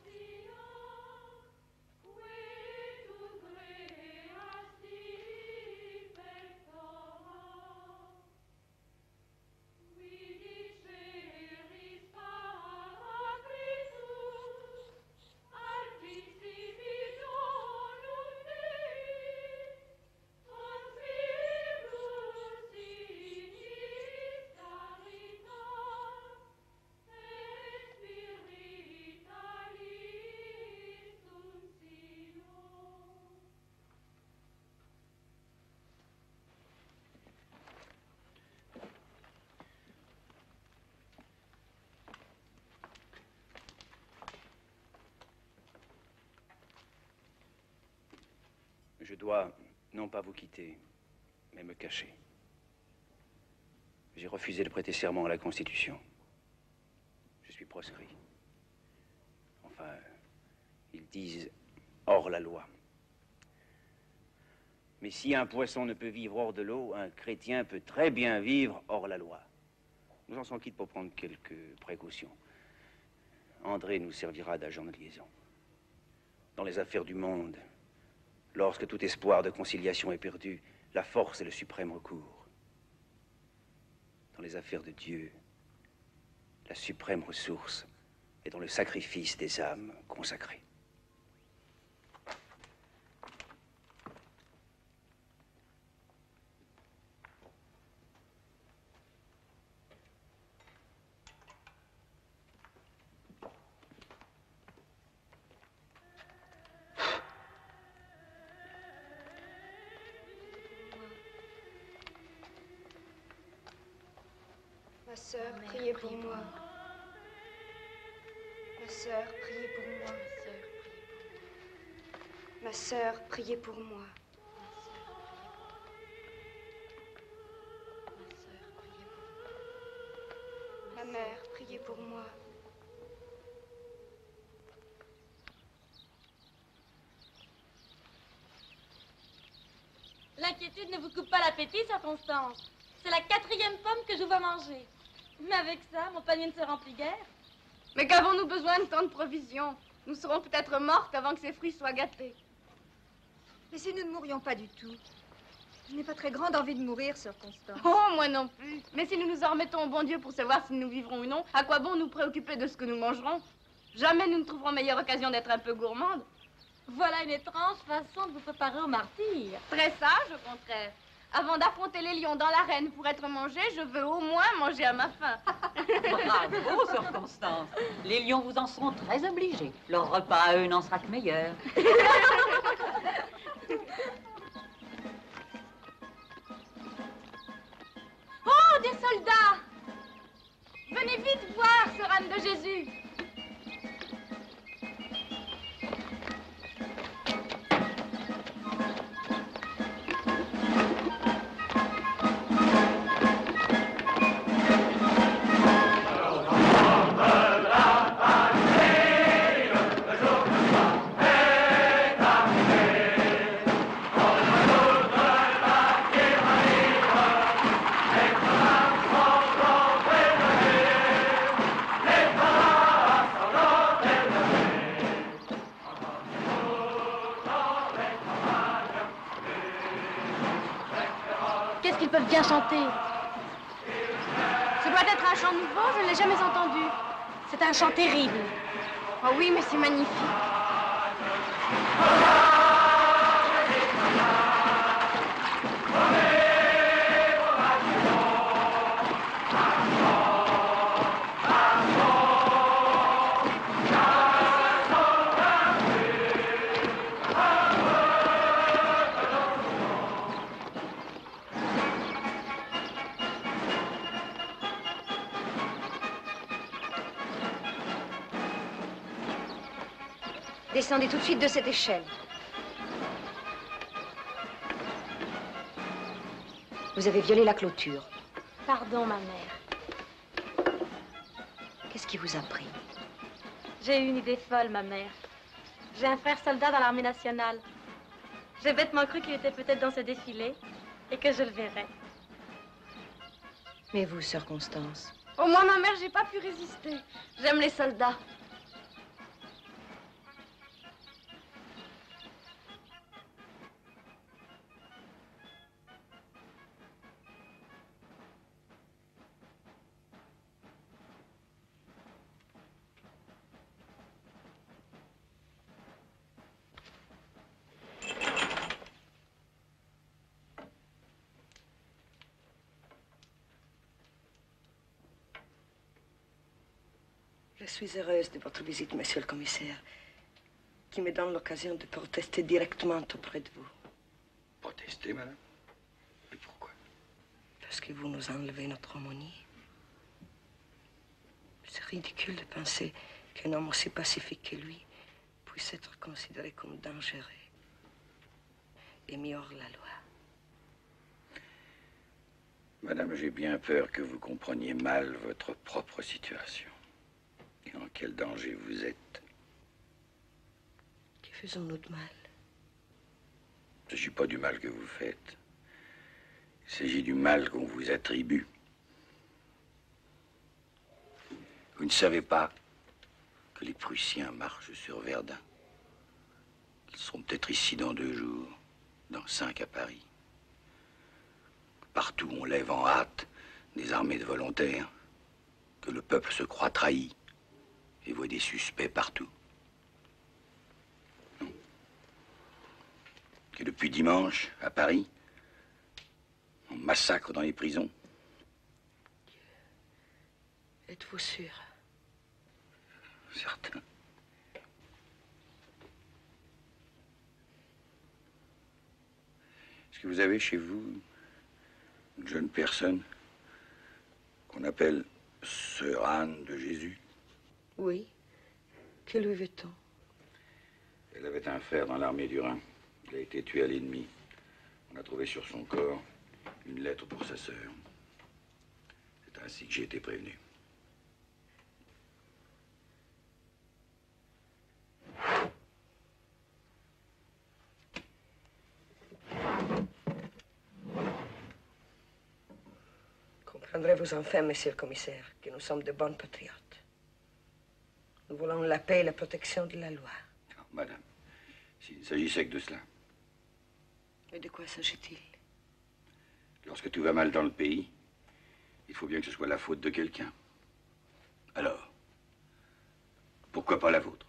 qui tu creasti perfecta, qui diceris Paracletus, al principionum Dei, conspirus signis caritas, et spiritualis unctio. Je dois non pas vous quitter, mais me cacher. J'ai refusé de prêter serment à la Constitution. Je suis proscrit. Enfin, ils disent hors la loi. Mais si un poisson ne peut vivre hors de l'eau, un chrétien peut très bien vivre hors la loi. Nous en sommes quittes pour prendre quelques précautions. André nous servira d'agent de liaison. Dans les affaires du monde, lorsque tout espoir de conciliation est perdu, la force est le suprême recours. Dans les affaires de Dieu, la suprême ressource est dans le sacrifice des âmes consacrées. Ma sœur, priez pour moi. Ma sœur, priez pour moi. Ma sœur, priez pour moi. Ma mère, priez pour moi. L'inquiétude ne vous coupe pas l'appétit, sœur Constance. C'est la 4e pomme que je vois manger. Mais avec ça, mon panier ne se remplit guère. Mais qu'avons-nous besoin de tant de provisions? Nous serons peut-être mortes avant que ces fruits soient gâtés. Mais si nous ne mourions pas du tout, je n'ai pas très grande envie de mourir, sœur Constance. Oh, moi non plus. Mais si nous nous en remettons au bon Dieu pour savoir si nous vivrons ou non, à quoi bon nous préoccuper de ce que nous mangerons? Jamais nous ne trouverons meilleure occasion d'être un peu gourmandes. Voilà une étrange façon de vous préparer au martyr. Très sage, au contraire. Avant d'affronter les lions dans l'arène pour être mangé, je veux au moins manger à ma faim. Bravo, sœur Constance. Les lions vous en seront très obligés. Leur repas à eux n'en sera que meilleur. Oh, des soldats! Venez vite voir, sœur Anne de Jésus. Qu'est-ce qu'ils peuvent bien chanter? Ce doit être un chant nouveau, je ne l'ai jamais entendu. C'est un chant terrible. Oh oui, mais c'est magnifique. Descendez tout de suite de cette échelle. Vous avez violé la clôture. Pardon, ma mère. Qu'est-ce qui vous a pris? J'ai eu une idée folle, ma mère. J'ai un frère soldat dans l'armée nationale. J'ai bêtement cru qu'il était peut-être dans ce défilé et que je le verrais. Mais vous, sœur Constance? Au moins, ma mère, j'ai pas pu résister. J'aime les soldats. Je suis heureuse de votre visite, monsieur le commissaire, qui me donne l'occasion de protester directement auprès de vous. Protester, madame? Et pourquoi? Parce que vous nous enlevez notre harmonie. C'est ridicule de penser qu'un homme aussi pacifique que lui puisse être considéré comme dangereux et mis hors la loi. Madame, j'ai bien peur que vous compreniez mal votre propre situation. Et en quel danger vous êtes. Que faisons-nous de mal? Il ne s'agit pas du mal que vous faites. Il s'agit du mal qu'on vous attribue. Vous ne savez pas que les Prussiens marchent sur Verdun. Qu'ils seront peut-être ici dans 2 jours, dans 5 à Paris. Partout, on lève en hâte des armées de volontaires. Que le peuple se croit trahi et voit des suspects partout. Non. Que depuis dimanche, à Paris, on massacre dans les prisons. Êtes-vous sûr? Certain. Est-ce que vous avez chez vous une jeune personne qu'on appelle Sœur Anne de Jésus? Oui. Que lui veut-on? Elle avait un frère dans l'armée du Rhin. Il a été tué à l'ennemi. On a trouvé sur son corps une lettre pour sa sœur. C'est ainsi que j'ai été prévenu. Comprendrez-vous enfin, monsieur le commissaire, que nous sommes de bonnes patriotes. Nous voulons la paix et la protection de la loi. Non, madame, s'il ne s'agissait que de cela. Et de quoi s'agit-il? Lorsque tout va mal dans le pays, il faut bien que ce soit la faute de quelqu'un. Alors, pourquoi pas la vôtre?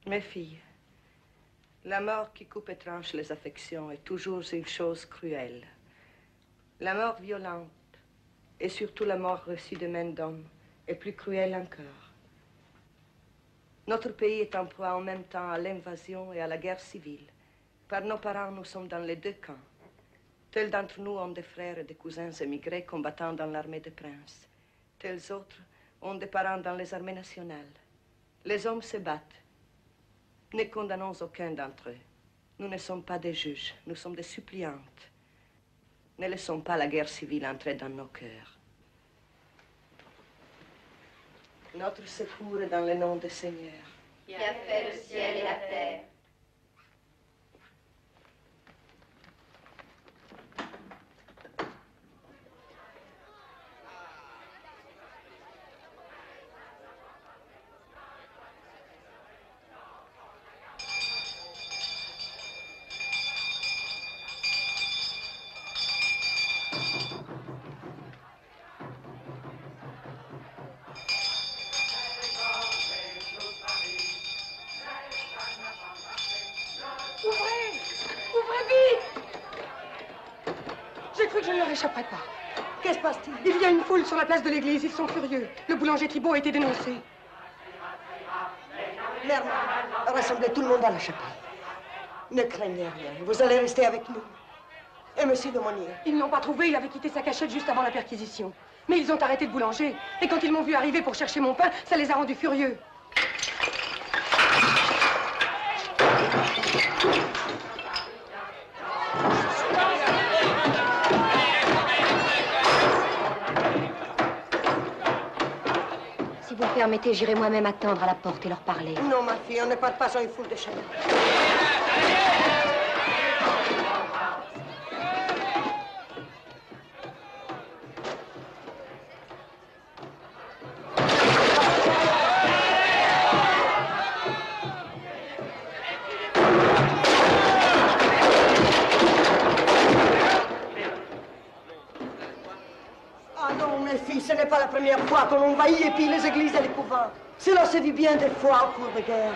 Mes filles, la mort qui coupe et tranche les affections est toujours une chose cruelle. La mort violente, et surtout la mort reçue de main d'homme, est plus cruelle encore. Notre pays est en proie en même temps à l'invasion et à la guerre civile. Par nos parents, nous sommes dans les deux camps. Tels d'entre nous ont des frères et des cousins émigrés combattant dans l'armée des princes. Tels autres ont des parents dans les armées nationales. Les hommes se battent. Ne condamnons aucun d'entre eux. Nous ne sommes pas des juges, nous sommes des suppliantes. Ne laissons pas la guerre civile entrer dans nos cœurs. Notre secours est dans le nom du Seigneur, qui a fait le ciel et la terre. Je ne leur échapperai pas. Qu'est-ce qui se passe-t-il? Il y a une foule sur la place de l'église. Ils sont furieux. Le boulanger Thibault a été dénoncé. Mère, rassemblez tout le monde à la chapelle. Ne craignez rien. Vous allez rester avec nous. Et monsieur Lemonnier? Ils ne l'ont pas trouvé. Il avait quitté sa cachette juste avant la perquisition. Mais ils ont arrêté le boulanger. Et quand ils m'ont vu arriver pour chercher mon pain, ça les a rendus furieux. Si vous le permettez, j'irai moi-même attendre à la porte et leur parler. Non, ma fille, on ne part pas sans une foule de chaînes. Ah non, mes filles, ce n'est pas la première fois qu'on envahit et pille les églises et les couvents. Cela se vit bien des fois au cours de guerre.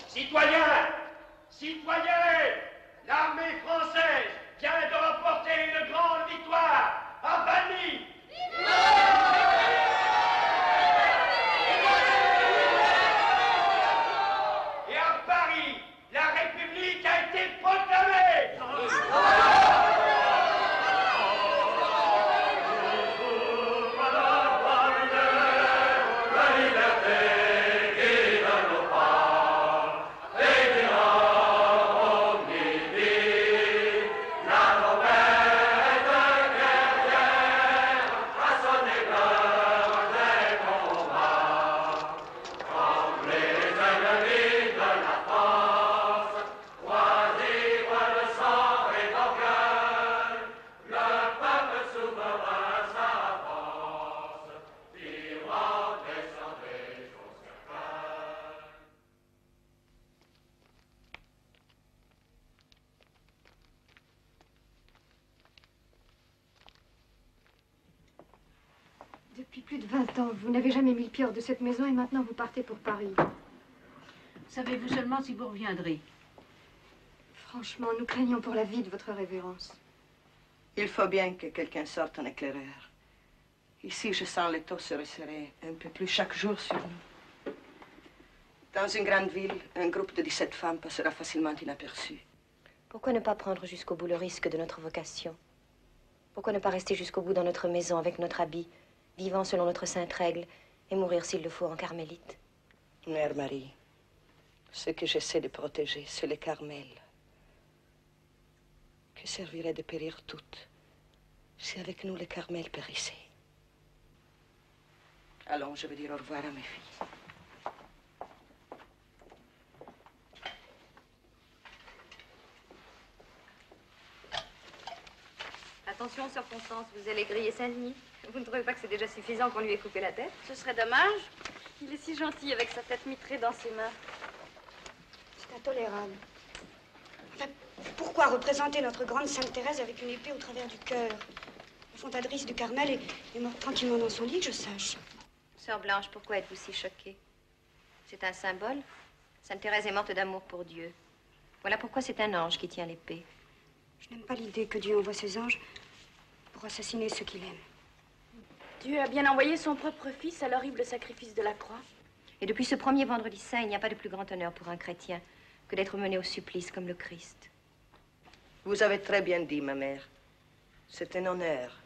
Citoyens, citoyens, l'armée française vient de remporter une grande victoire à Vanny. Et à Paris, la République a été proclamée. Depuis plus de 20 ans, vous n'avez jamais mis le pied hors de cette maison et maintenant vous partez pour Paris. Savez-vous seulement si vous reviendrez? Franchement, nous craignons pour la vie de votre révérence. Il faut bien que quelqu'un sorte en éclaireur. Ici, je sens le taux se resserrer un peu plus chaque jour sur nous. Dans une grande ville, un groupe de 17 femmes passera facilement inaperçu. Pourquoi ne pas prendre jusqu'au bout le risque de notre vocation? Pourquoi ne pas rester jusqu'au bout dans notre maison avec notre habit, vivant selon notre sainte règle, et mourir s'il le faut en carmélite? Mère Marie, ce que j'essaie de protéger, c'est les Carmels. Que servirait de périr toutes si avec nous les Carmels périssaient? Allons, je vais dire au revoir à mes filles. Attention, sœur Constance, vous allez griller Saint-Denis. Vous ne trouvez pas que c'est déjà suffisant qu'on lui ait coupé la tête? Ce serait dommage. Il est si gentil avec sa tête mitrée dans ses mains. C'est intolérable. Enfin, pourquoi représenter notre grande Sainte Thérèse avec une épée au travers du cœur? La fondatrice du Carmel est morte tranquillement dans son lit, que je sache. Sœur Blanche, pourquoi êtes-vous si choquée? C'est un symbole. Sainte Thérèse est morte d'amour pour Dieu. Voilà pourquoi c'est un ange qui tient l'épée. Je n'aime pas l'idée que Dieu envoie ses anges pour assassiner ceux qu'il aime. Dieu a bien envoyé son propre fils à l'horrible sacrifice de la croix. Et depuis ce premier vendredi saint, il n'y a pas de plus grand honneur pour un chrétien que d'être mené au supplice comme le Christ. Vous avez très bien dit, ma mère. C'est un honneur.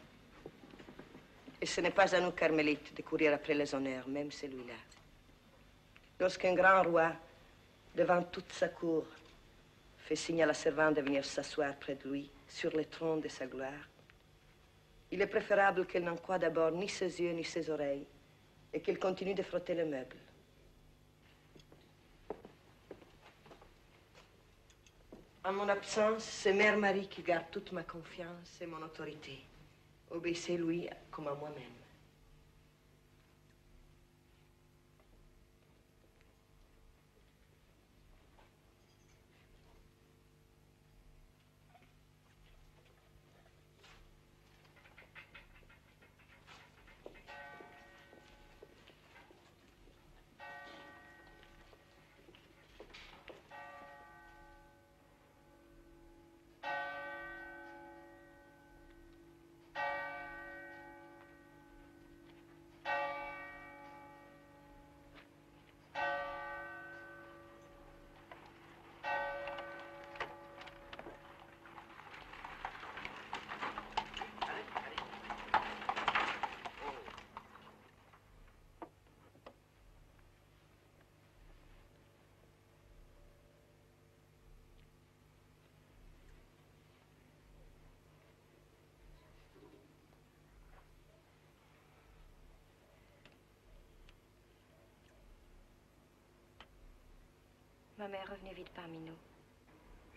Et ce n'est pas à nous, carmélites, de courir après les honneurs, même celui-là. Lorsqu'un grand roi, devant toute sa cour, fait signe à la servante de venir s'asseoir près de lui, sur le trône de sa gloire, il est préférable qu'elle n'en croie d'abord ni ses yeux ni ses oreilles, et qu'elle continue de frotter le meuble. En mon absence, c'est Mère Marie qui garde toute ma confiance et mon autorité. Obéissez-lui comme à moi-même. Ma mère, revenez vite parmi nous.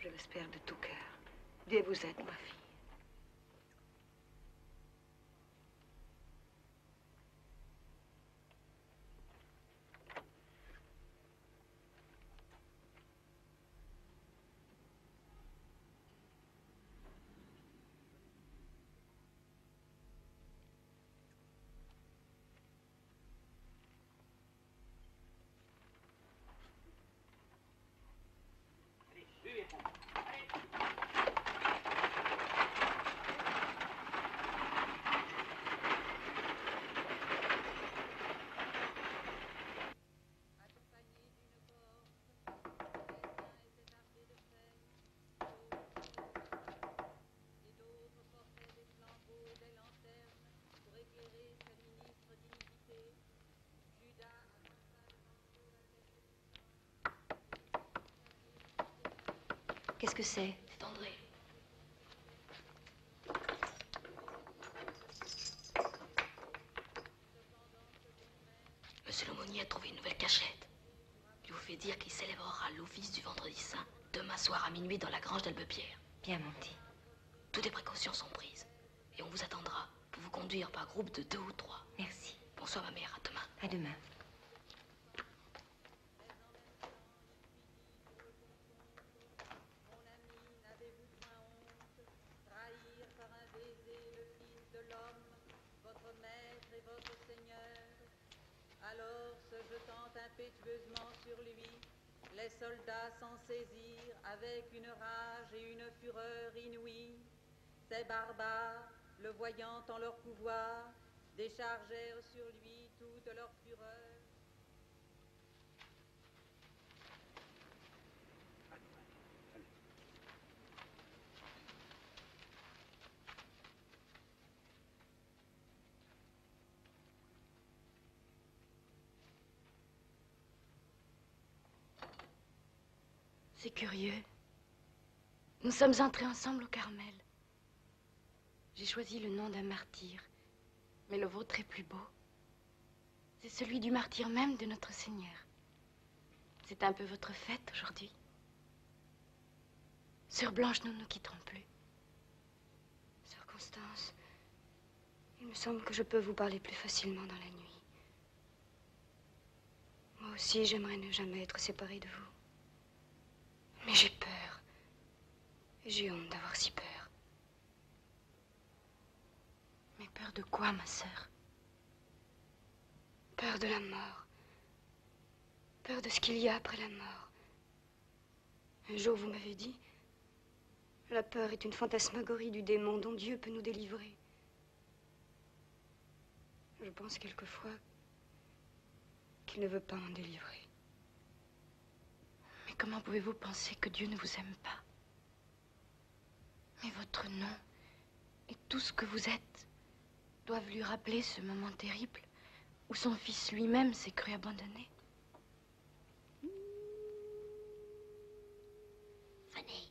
Je l'espère de tout cœur. Dieu vous aide, ma fille. Qu'est-ce que c'est? C'est André. Monsieur l'aumônier a trouvé une nouvelle cachette. Il vous fait dire qu'il célébrera l'office du vendredi saint demain soir à minuit dans la grange d'Albepierre. Bien, mon petit. Toutes les précautions sont prises. Et on vous attendra pour vous conduire par groupe de 2 ou 3. Merci. Bonsoir, ma mère. À demain. À demain. Alors, se jetant impétueusement sur lui, Les soldats s'en saisirent avec une rage et une fureur inouïes. Ces barbares, le voyant en leur pouvoir, déchargèrent sur lui toute leur fureur. C'est curieux. Nous sommes entrés ensemble au Carmel. J'ai choisi le nom d'un martyr, mais le vôtre est plus beau. C'est celui du martyr même de notre Seigneur. C'est un peu votre fête aujourd'hui. Sœur Blanche, nous ne nous quitterons plus. Sœur Constance, il me semble que je peux vous parler plus facilement dans la nuit. Moi aussi, j'aimerais ne jamais être séparée de vous. Mais j'ai peur. Et j'ai honte d'avoir si peur. Mais peur de quoi, ma sœur? Peur de la mort. Peur de ce qu'il y a après la mort. Un jour, vous m'avez dit, la peur est une fantasmagorie du démon dont Dieu peut nous délivrer. Je pense quelquefois qu'il ne veut pas m'en délivrer. Mais comment pouvez-vous penser que Dieu ne vous aime pas? Mais votre nom et tout ce que vous êtes doivent lui rappeler ce moment terrible où son fils lui-même s'est cru abandonné. Venez.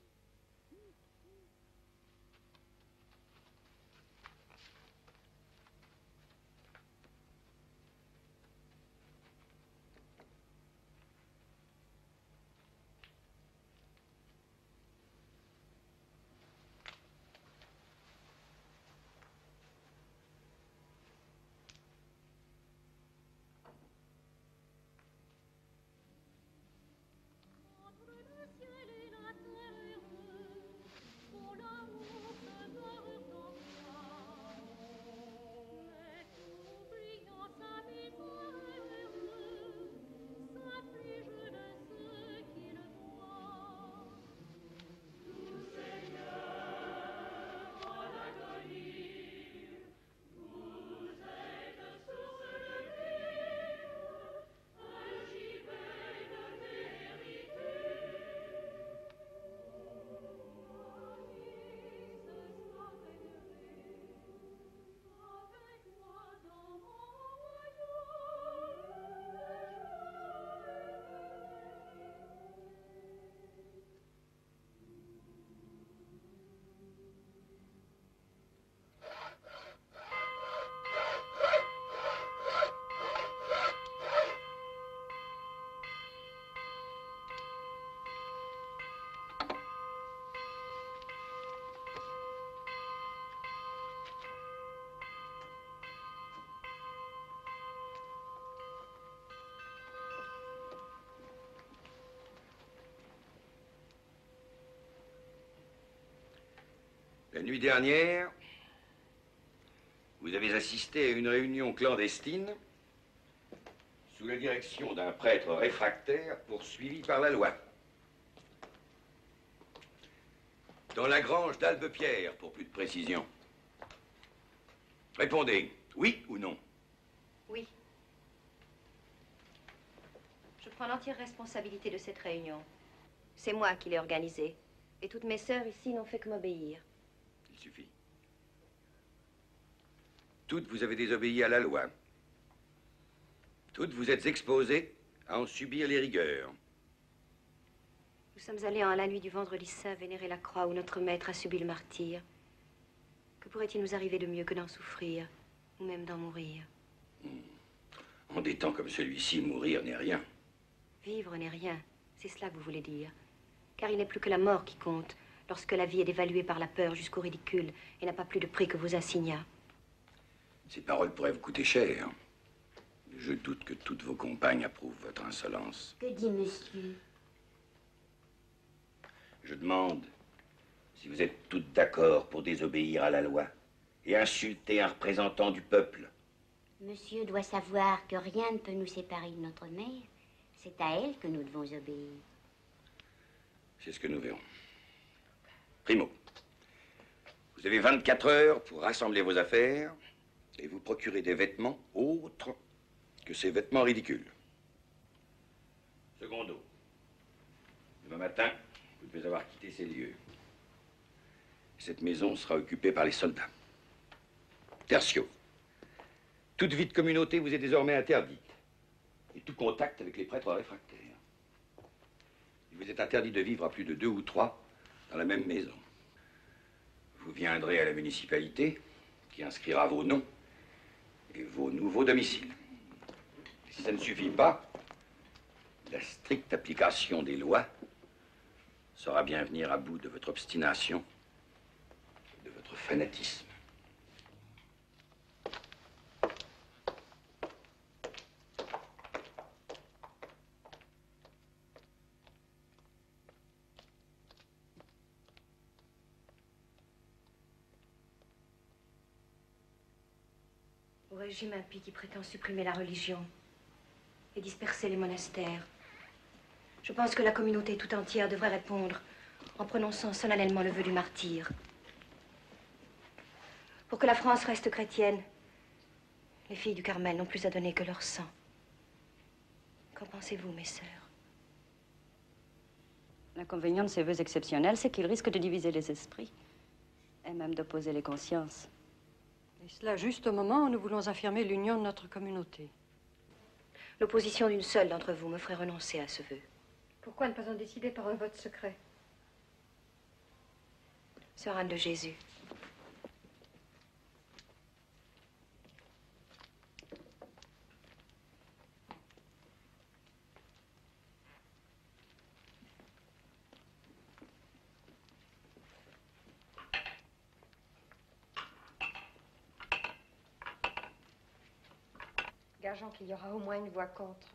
La nuit dernière, vous avez assisté à une réunion clandestine sous la direction d'un prêtre réfractaire poursuivi par la loi. Dans la grange d'Albepierre, pour plus de précision. Répondez, oui ou non? Oui. Je prends l'entière responsabilité de cette réunion. C'est moi qui l'ai organisée. Et toutes mes sœurs ici n'ont fait que m'obéir. Il suffit. Toutes vous avez désobéi à la loi. Toutes vous êtes exposées à en subir les rigueurs. Nous sommes allés en la nuit du vendredi saint vénérer la croix où notre maître a subi le martyre. Que pourrait-il nous arriver de mieux que d'en souffrir, ou même d'en mourir? En des temps comme celui-ci, mourir n'est rien. Vivre n'est rien, c'est cela que vous voulez dire. Car il n'est plus que la mort qui compte, lorsque la vie est dévaluée par la peur jusqu'au ridicule et n'a pas plus de prix que vos assignats. Ces paroles pourraient vous coûter cher. Je doute que toutes vos compagnes approuvent votre insolence. Que dit monsieur? Je demande si vous êtes toutes d'accord pour désobéir à la loi et insulter un représentant du peuple. Monsieur doit savoir que rien ne peut nous séparer de notre mère. C'est à elle que nous devons obéir. C'est ce que nous verrons. Primo, vous avez 24 heures pour rassembler vos affaires et vous procurer des vêtements autres que ces vêtements ridicules. Secondo, demain matin, vous devez avoir quitté ces lieux. Cette maison sera occupée par les soldats. Tertio, toute vie de communauté vous est désormais interdite. Et tout contact avec les prêtres réfractaires. Il vous est interdit de vivre à plus de 2 ou 3 dans la même maison. Vous viendrez à la municipalité qui inscrira vos noms et vos nouveaux domiciles. Et si ça ne suffit pas, la stricte application des lois saura bien venir à bout de votre obstination et de votre fanatisme. Au régime impie qui prétend supprimer la religion et disperser les monastères, je pense que la communauté tout entière devrait répondre en prononçant solennellement le vœu du martyr. Pour que la France reste chrétienne, les filles du Carmel n'ont plus à donner que leur sang. Qu'en pensez-vous, mes sœurs? L'inconvénient de ces vœux exceptionnels, c'est qu'ils risquent de diviser les esprits et même d'opposer les consciences. Et cela juste au moment où nous voulons affirmer l'union de notre communauté. L'opposition d'une seule d'entre vous me ferait renoncer à ce vœu. Pourquoi ne pas en décider par un vote secret? Sœur Anne de Jésus. Gageons qu'il y aura au moins une voix contre.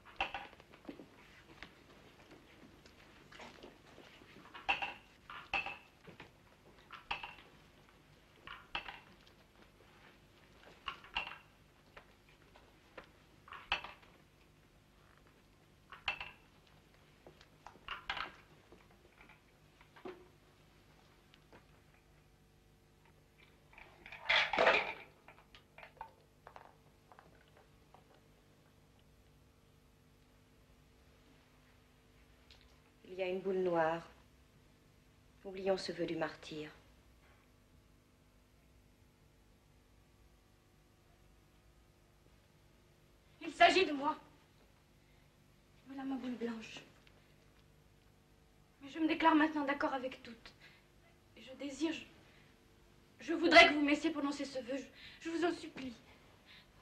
Il y a une boule noire. Oublions ce vœu du martyr. Il s'agit de moi. Voilà ma boule blanche. Mais je me déclare maintenant d'accord avec toutes. Et je désire, je voudrais que vous me laissiez prononcer ce vœu. Je vous en supplie.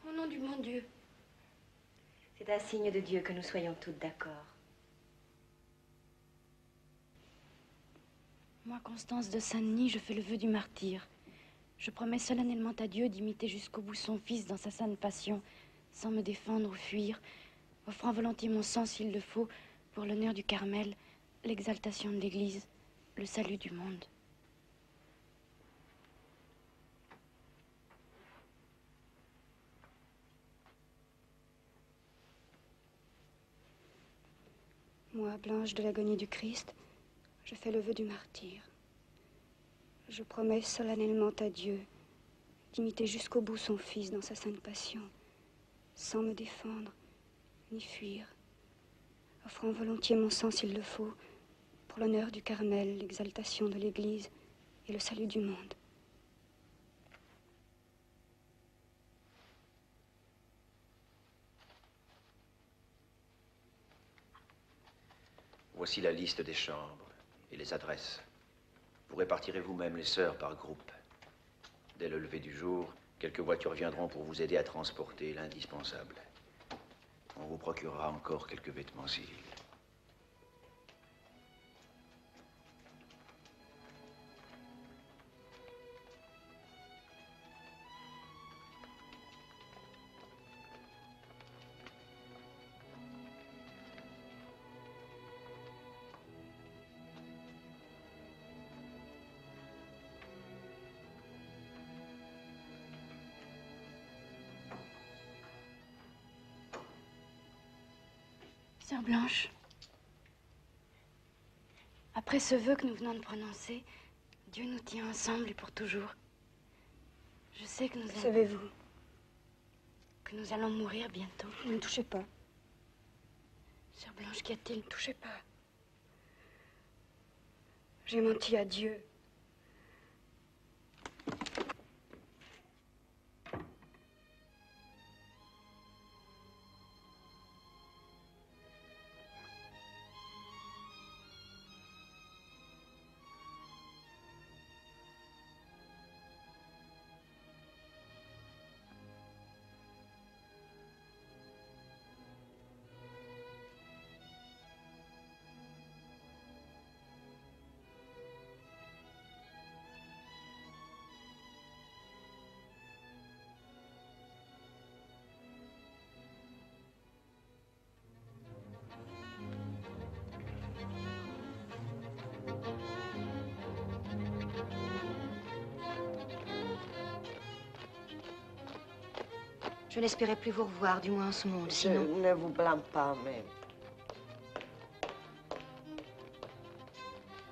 Au nom du bon Dieu. C'est un signe de Dieu que nous soyons toutes d'accord. Moi, Constance de Saint-Denis, je fais le vœu du martyr. Je promets solennellement à Dieu d'imiter jusqu'au bout son Fils dans sa sainte passion, sans me défendre ou fuir, offrant volontiers mon sang s'il le faut, pour l'honneur du Carmel, l'exaltation de l'Église, le salut du monde. Moi, Blanche de l'agonie du Christ, je fais le vœu du martyr. Je promets solennellement à Dieu d'imiter jusqu'au bout son Fils dans sa sainte passion, sans me défendre ni fuir, offrant volontiers mon sang s'il le faut, pour l'honneur du Carmel, l'exaltation de l'Église et le salut du monde. Voici la liste des chambres et les adresses. Vous répartirez vous-même les sœurs par groupe. Dès le lever du jour, quelques voitures viendront pour vous aider à transporter l'indispensable. On vous procurera encore quelques vêtements civils. Sœur Blanche, Après ce vœu que nous venons de prononcer, Dieu nous tient ensemble et pour toujours. Je sais que nous allons... Savez-vous? Que nous allons mourir bientôt. Ne me touchez pas. Sœur Blanche, qu'y a-t-il? Ne me touchez pas. J'ai menti à Dieu. Je n'espérais plus vous revoir, du moins en ce monde, sinon... Je ne vous blâme pas, mais...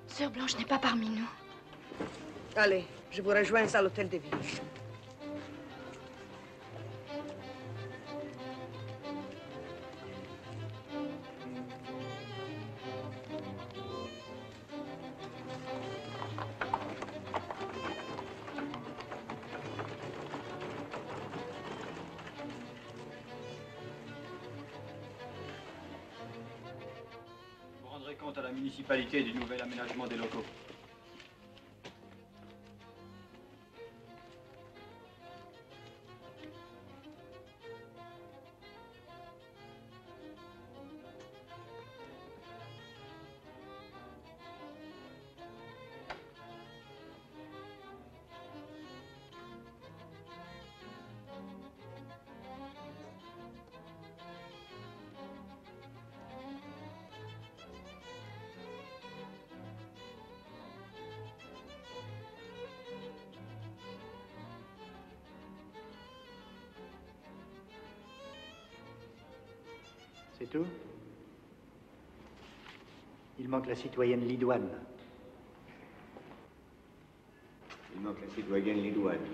Sœur Blanche n'est pas parmi nous. Allez, je vous rejoins à l'hôtel de ville. Vous rendrez compte à la municipalité du nouvel aménagement des locaux. C'est tout? Il manque la citoyenne Lidoine. Il manque la citoyenne Lidoine.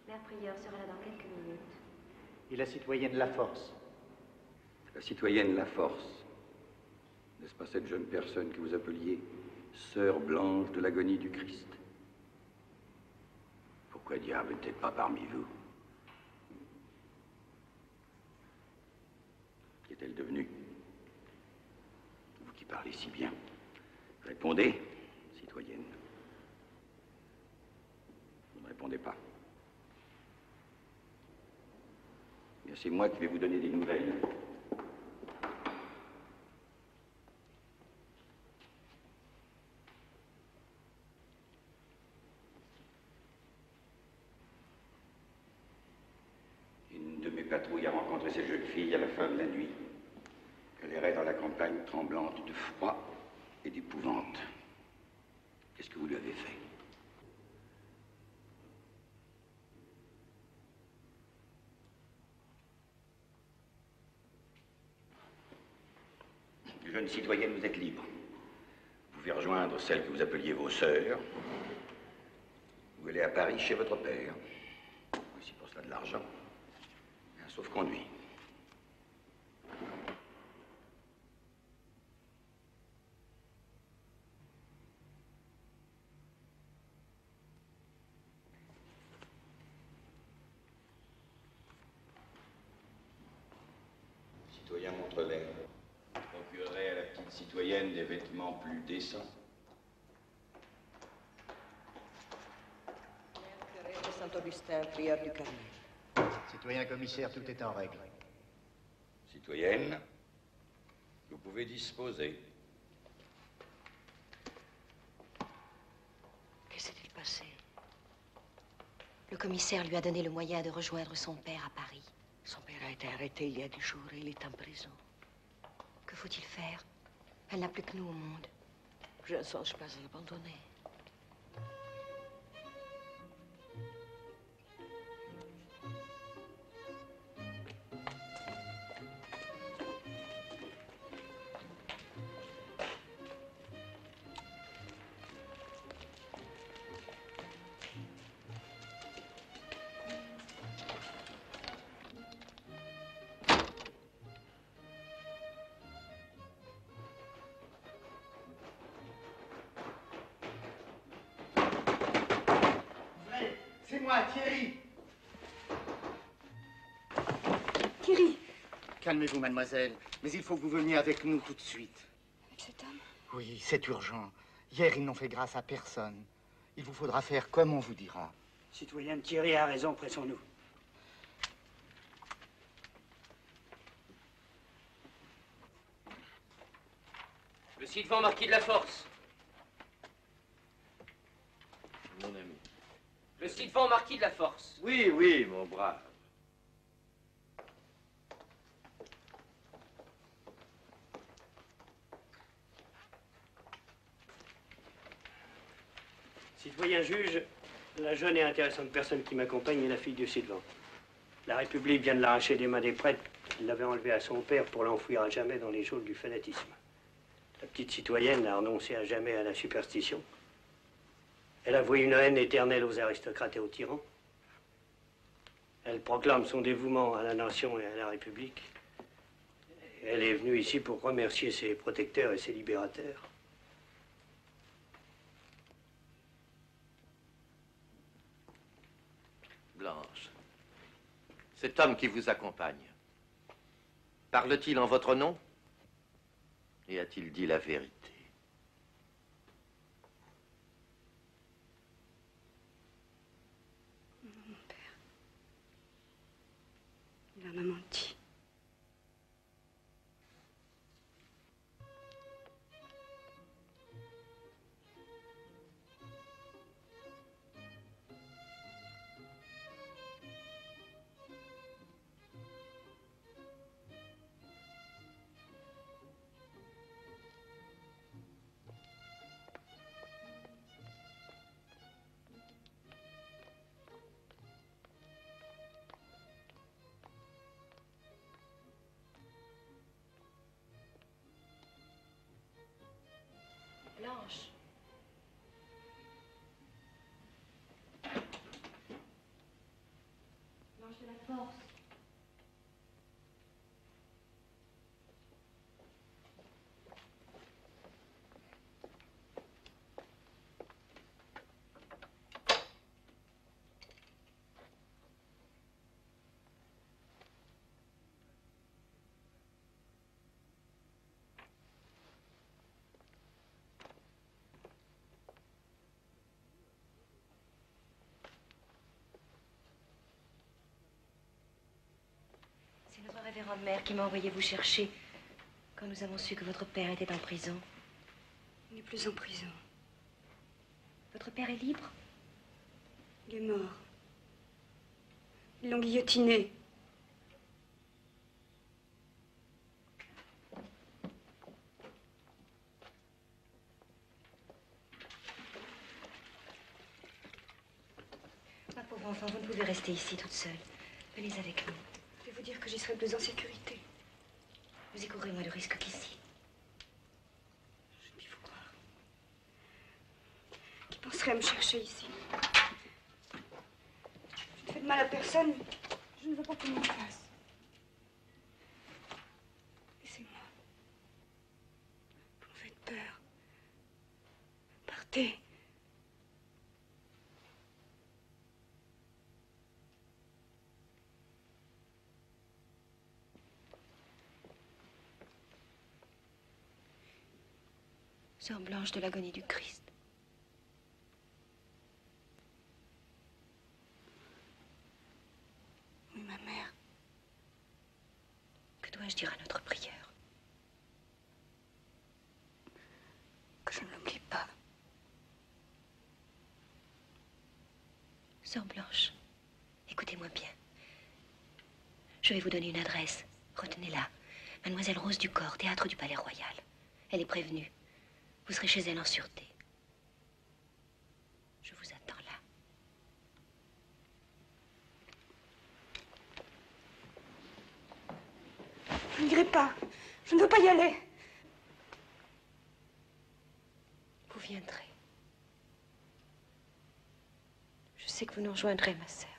Mère Prieure sera là dans quelques minutes. Et la citoyenne Laforce. La citoyenne Laforce. N'est-ce pas cette jeune personne que vous appeliez Sœur Blanche de l'agonie du Christ? Pourquoi diable n'était pas parmi vous? Qu'est-elle devenue? Vous qui parlez si bien. Répondez, citoyenne. Vous ne répondez pas. Bien, c'est moi qui vais vous donner des nouvelles. Une de mes patrouilles a rencontré cette jeune fille à la fin de la nuit. Elle errait dans la campagne tremblante de froid et d'épouvante. Qu'est-ce que vous lui avez fait? Jeune citoyenne, vous êtes libre. Vous pouvez rejoindre celles que vous appeliez vos sœurs. Vous allez à Paris chez votre père. Aussi pour cela de l'argent. Un sauf-conduit. Citoyen Montrelet, procurerait à la petite citoyenne des vêtements plus décents. Curé de Saint-Augustin, prieur du Carmel. Citoyen commissaire, tout est en règle. Citoyenne, vous pouvez disposer. Que s'est-il passé? Le commissaire lui a donné le moyen de rejoindre son père à Paris. Son père a été arrêté il y a 10 jours et il est en prison. Que faut-il faire? Elle n'a plus que nous au monde. Je ne songe pas à l'abandonner. Suivez-moi, Thierry. Thierry. Calmez-vous, mademoiselle. Mais il faut que vous veniez avec nous tout de suite. Avec cet homme? Oui, c'est urgent. Hier, ils n'ont fait grâce à personne. Il vous faudra faire comme on vous dira. Citoyenne Thierry a raison, pressons-nous. Le ci-devant marquis de la Force. Mon ami. Le ci-devant marquis de la Force. Oui, oui, mon brave. Citoyen juge, la jeune et intéressante personne qui m'accompagne est la fille du ci-devant. La République vient de l'arracher des mains des prêtres qui l'avaient enlevée à son père pour l'enfouir à jamais dans les geôles du fanatisme. La petite citoyenne a renoncé à jamais à la superstition. Elle a voué une haine éternelle aux aristocrates et aux tyrans. Elle proclame son dévouement à la nation et à la République. Elle est venue ici pour remercier ses protecteurs et ses libérateurs. Blanche, cet homme qui vous accompagne, parle-t-il en votre nom? Et a-t-il dit la vérité? Mon père. Il m'a menti. Blanche. Blanche de la Force. C'est notre révérende mère qui m'a envoyé vous chercher quand nous avons su que votre père était en prison. Il n'est plus en prison. Votre père est libre? Il est mort. Ils l'ont guillotiné. Ma pauvre enfant, vous ne pouvez rester ici toute seule. Venez avec nous. Je vais vous dire que j'y serai plus en sécurité. Vous y courrez moins de risques qu'ici. Je ne puis vous croire. Qui penserait à me chercher ici? Je ne fais de mal à personne. Je ne veux pas qu'on m'en fasse. Laissez-moi. Vous me faites peur. Partez. Sœur Blanche de l'agonie du Christ. Oui, ma mère. Que dois-je dire à notre prière? Que je ne l'oublie pas. Sœur Blanche, écoutez-moi bien. Je vais vous donner une adresse. Retenez-la. Mademoiselle Rose Ducor, théâtre du Palais Royal. Elle est prévenue. Vous serez chez elle en sûreté. Je vous attends là. Je n'irai pas. Je ne veux pas y aller. Vous viendrez. Je sais que vous nous rejoindrez, ma sœur.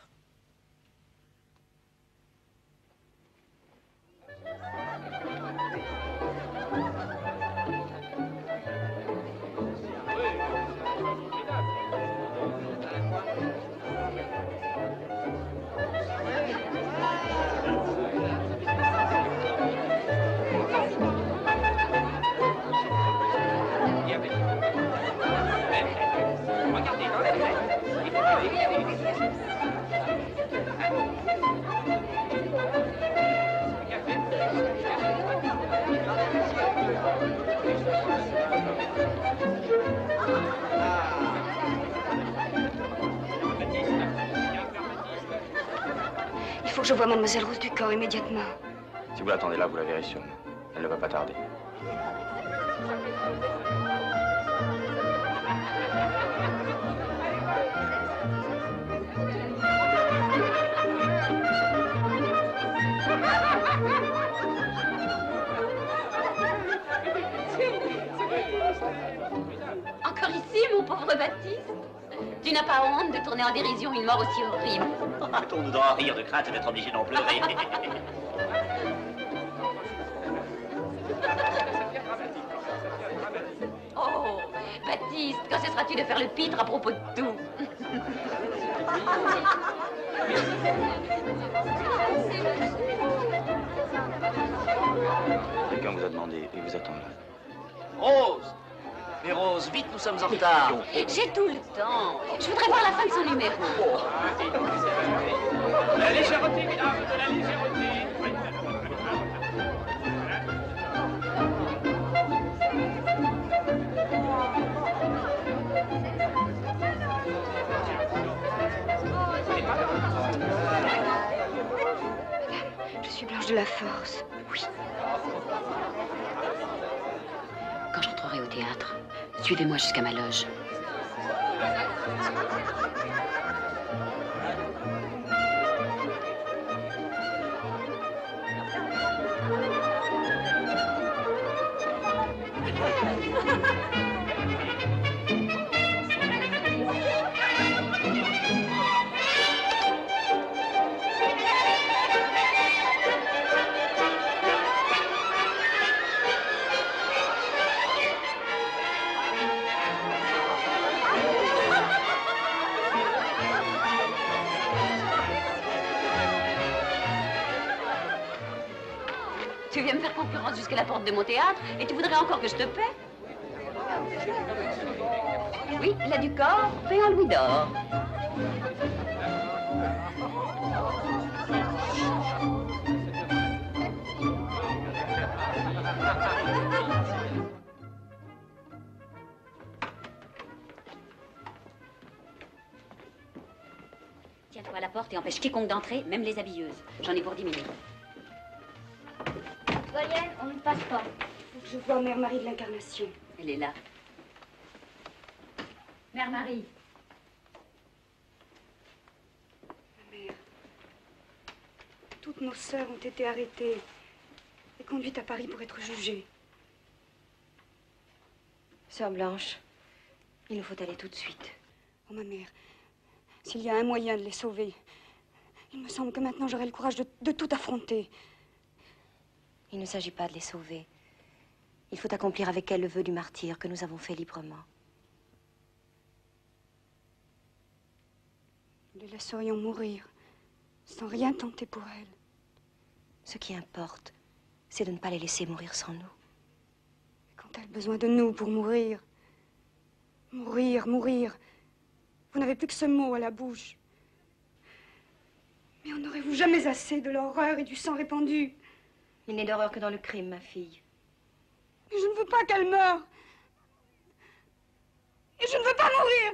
Il faut que je voie Mademoiselle Rose du Camp immédiatement. Si vous l'attendez là, vous la verrez sûrement. Elle ne va pas tarder. Encore ici, mon pauvre Baptiste? Tu n'as pas honte de tourner en dérision une mort aussi horrible? On nous doit rire de crainte d'être obligé d'en pleurer. Oh, Baptiste, quand cesseras-tu de faire le pitre à propos de tout? Quelqu'un vous a demandé et vous attend là. Rose! Mais Rose, vite, nous sommes en retard. J'ai tout le temps. Je voudrais voir la fin de son numéro. La légèreté, mesdames, de la légèreté. Je suis Blanche de la Force. Oui. Quand j'entrerai au théâtre, suivez-moi jusqu'à ma loge. Tu viens me faire concurrence jusqu'à la porte de mon théâtre et tu voudrais encore que je te paie? Oui, il a du corps, paie en louis d'or. Tiens-toi à la porte et empêche quiconque d'entrer, même les habilleuses. J'en ai pour 10 minutes. Voyelle, on ne passe pas. Il faut que je voie Mère Marie de l'Incarnation. Elle est là. Mère Marie. Ma mère, toutes nos sœurs ont été arrêtées et conduites à Paris pour être jugées. Sœur Blanche, il nous faut aller tout de suite. Oh, ma mère, s'il y a un moyen de les sauver, il me semble que maintenant j'aurai le courage de tout affronter. Il ne s'agit pas de les sauver. Il faut accomplir avec elles le vœu du martyre que nous avons fait librement. Nous les laisserions mourir, sans rien tenter pour elles. Ce qui importe, c'est de ne pas les laisser mourir sans nous. Quand elles ont besoin de nous pour mourir, mourir, mourir, vous n'avez plus que ce mot à la bouche. Mais en aurez-vous jamais assez de l'horreur et du sang répandu? Il n'est d'horreur que dans le crime, ma fille. Mais je ne veux pas qu'elle meure. Et je ne veux pas mourir.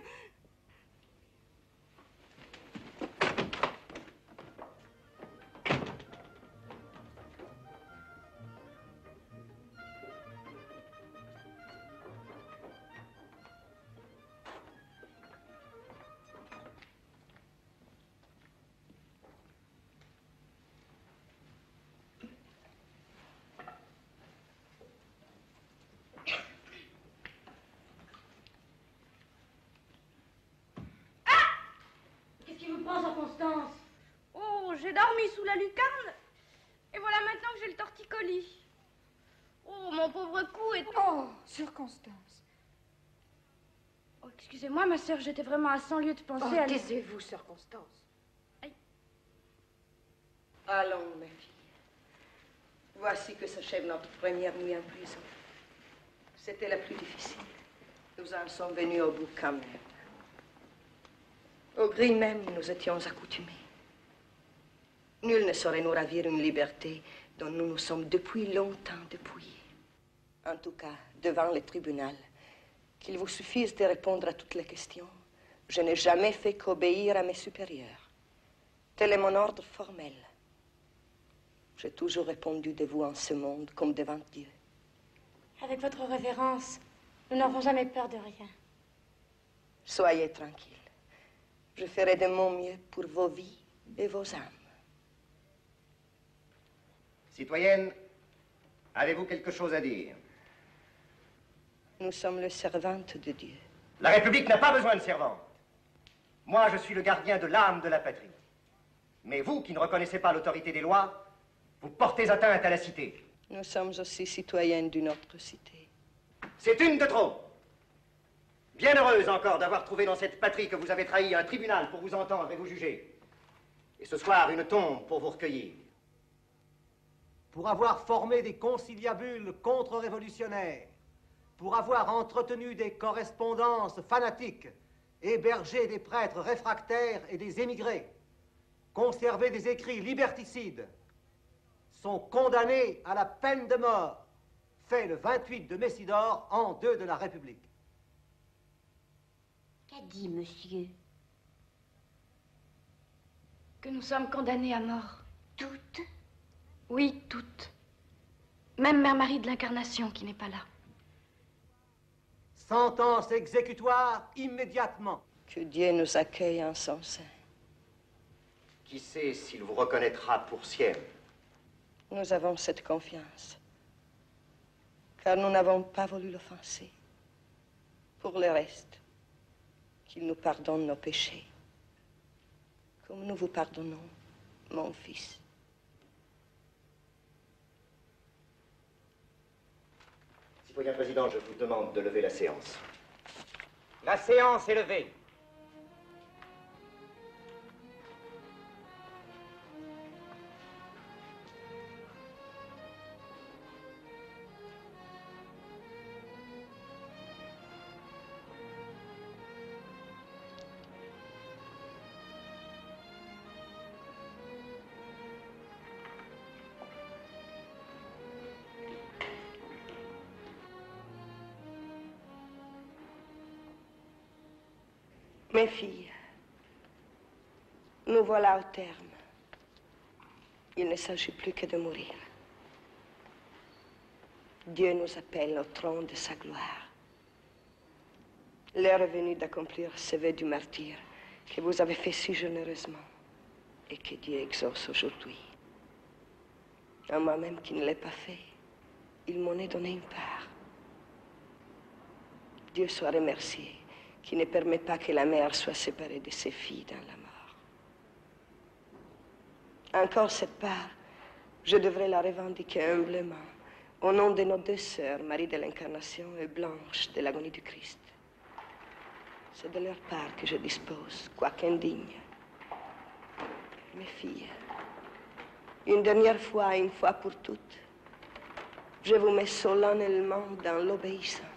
Constance. Oh, j'ai dormi sous la lucarne. Et voilà maintenant que j'ai le torticolis. Oh, mon pauvre cou est... Oh, sœur Constance. Oh, excusez-moi, ma sœur, j'étais vraiment à 100 lieues de penser Oh, à... taisez-vous, sœur Constance. Aïe. Allons, mes filles. Voici que s'achève notre première nuit en prison. C'était la plus difficile. Nous en sommes venus au bout quand même. Au gris même, nous étions accoutumés. Nul ne saurait nous ravir une liberté dont nous nous sommes depuis longtemps dépouillés. En tout cas, devant le tribunal, qu'il vous suffise de répondre à toutes les questions. Je n'ai jamais fait qu'obéir à mes supérieurs. Tel est mon ordre formel. J'ai toujours répondu de vous en ce monde comme devant Dieu. Avec votre révérence, nous n'aurons jamais peur de rien. Soyez tranquille. Je ferai de mon mieux pour vos vies et vos âmes. Citoyenne, avez-vous quelque chose à dire? Nous sommes les servantes de Dieu. La République n'a pas besoin de servantes. Moi, je suis le gardien de l'âme de la patrie. Mais vous, qui ne reconnaissez pas l'autorité des lois, vous portez atteinte à la cité. Nous sommes aussi citoyennes d'une autre cité. C'est une de trop. Bien heureuse encore d'avoir trouvé dans cette patrie que vous avez trahi un tribunal pour vous entendre et vous juger. Et ce soir, une tombe pour vous recueillir. Pour avoir formé des conciliabules contre-révolutionnaires, pour avoir entretenu des correspondances fanatiques, hébergé des prêtres réfractaires et des émigrés, conservé des écrits liberticides, sont condamnés à la peine de mort, fait le 28 de Messidor, an 2 de la République. Qu'a dit monsieur? Que nous sommes condamnés à mort. Toutes? Oui, toutes. Même Mère Marie de l'Incarnation qui n'est pas là. Sentence exécutoire immédiatement. Que Dieu nous accueille en son sein. Qui sait s'il vous reconnaîtra pour sienne? Nous avons cette confiance, car nous n'avons pas voulu l'offenser. Pour le reste, qu'il nous pardonne nos péchés, comme nous vous pardonnons, mon fils. Citoyen président, je vous demande de lever la séance. La séance est levée. Mes filles, nous voilà au terme. Il ne s'agit plus que de mourir. Dieu nous appelle au trône de sa gloire. L'heure est venue d'accomplir ce vœu du martyr que vous avez fait si généreusement et que Dieu exauce aujourd'hui. À moi-même qui ne l'ai pas fait, il m'en est donné une part. Dieu soit remercié, qui ne permet pas que la mère soit séparée de ses filles dans la mort. Encore cette part, je devrais la revendiquer humblement, au nom de nos deux sœurs, Marie de l'Incarnation et Blanche de l'agonie du Christ. C'est de leur part que je dispose, quoique indigne. Mes filles, une dernière fois, une fois pour toutes, je vous mets solennellement dans l'obéissance.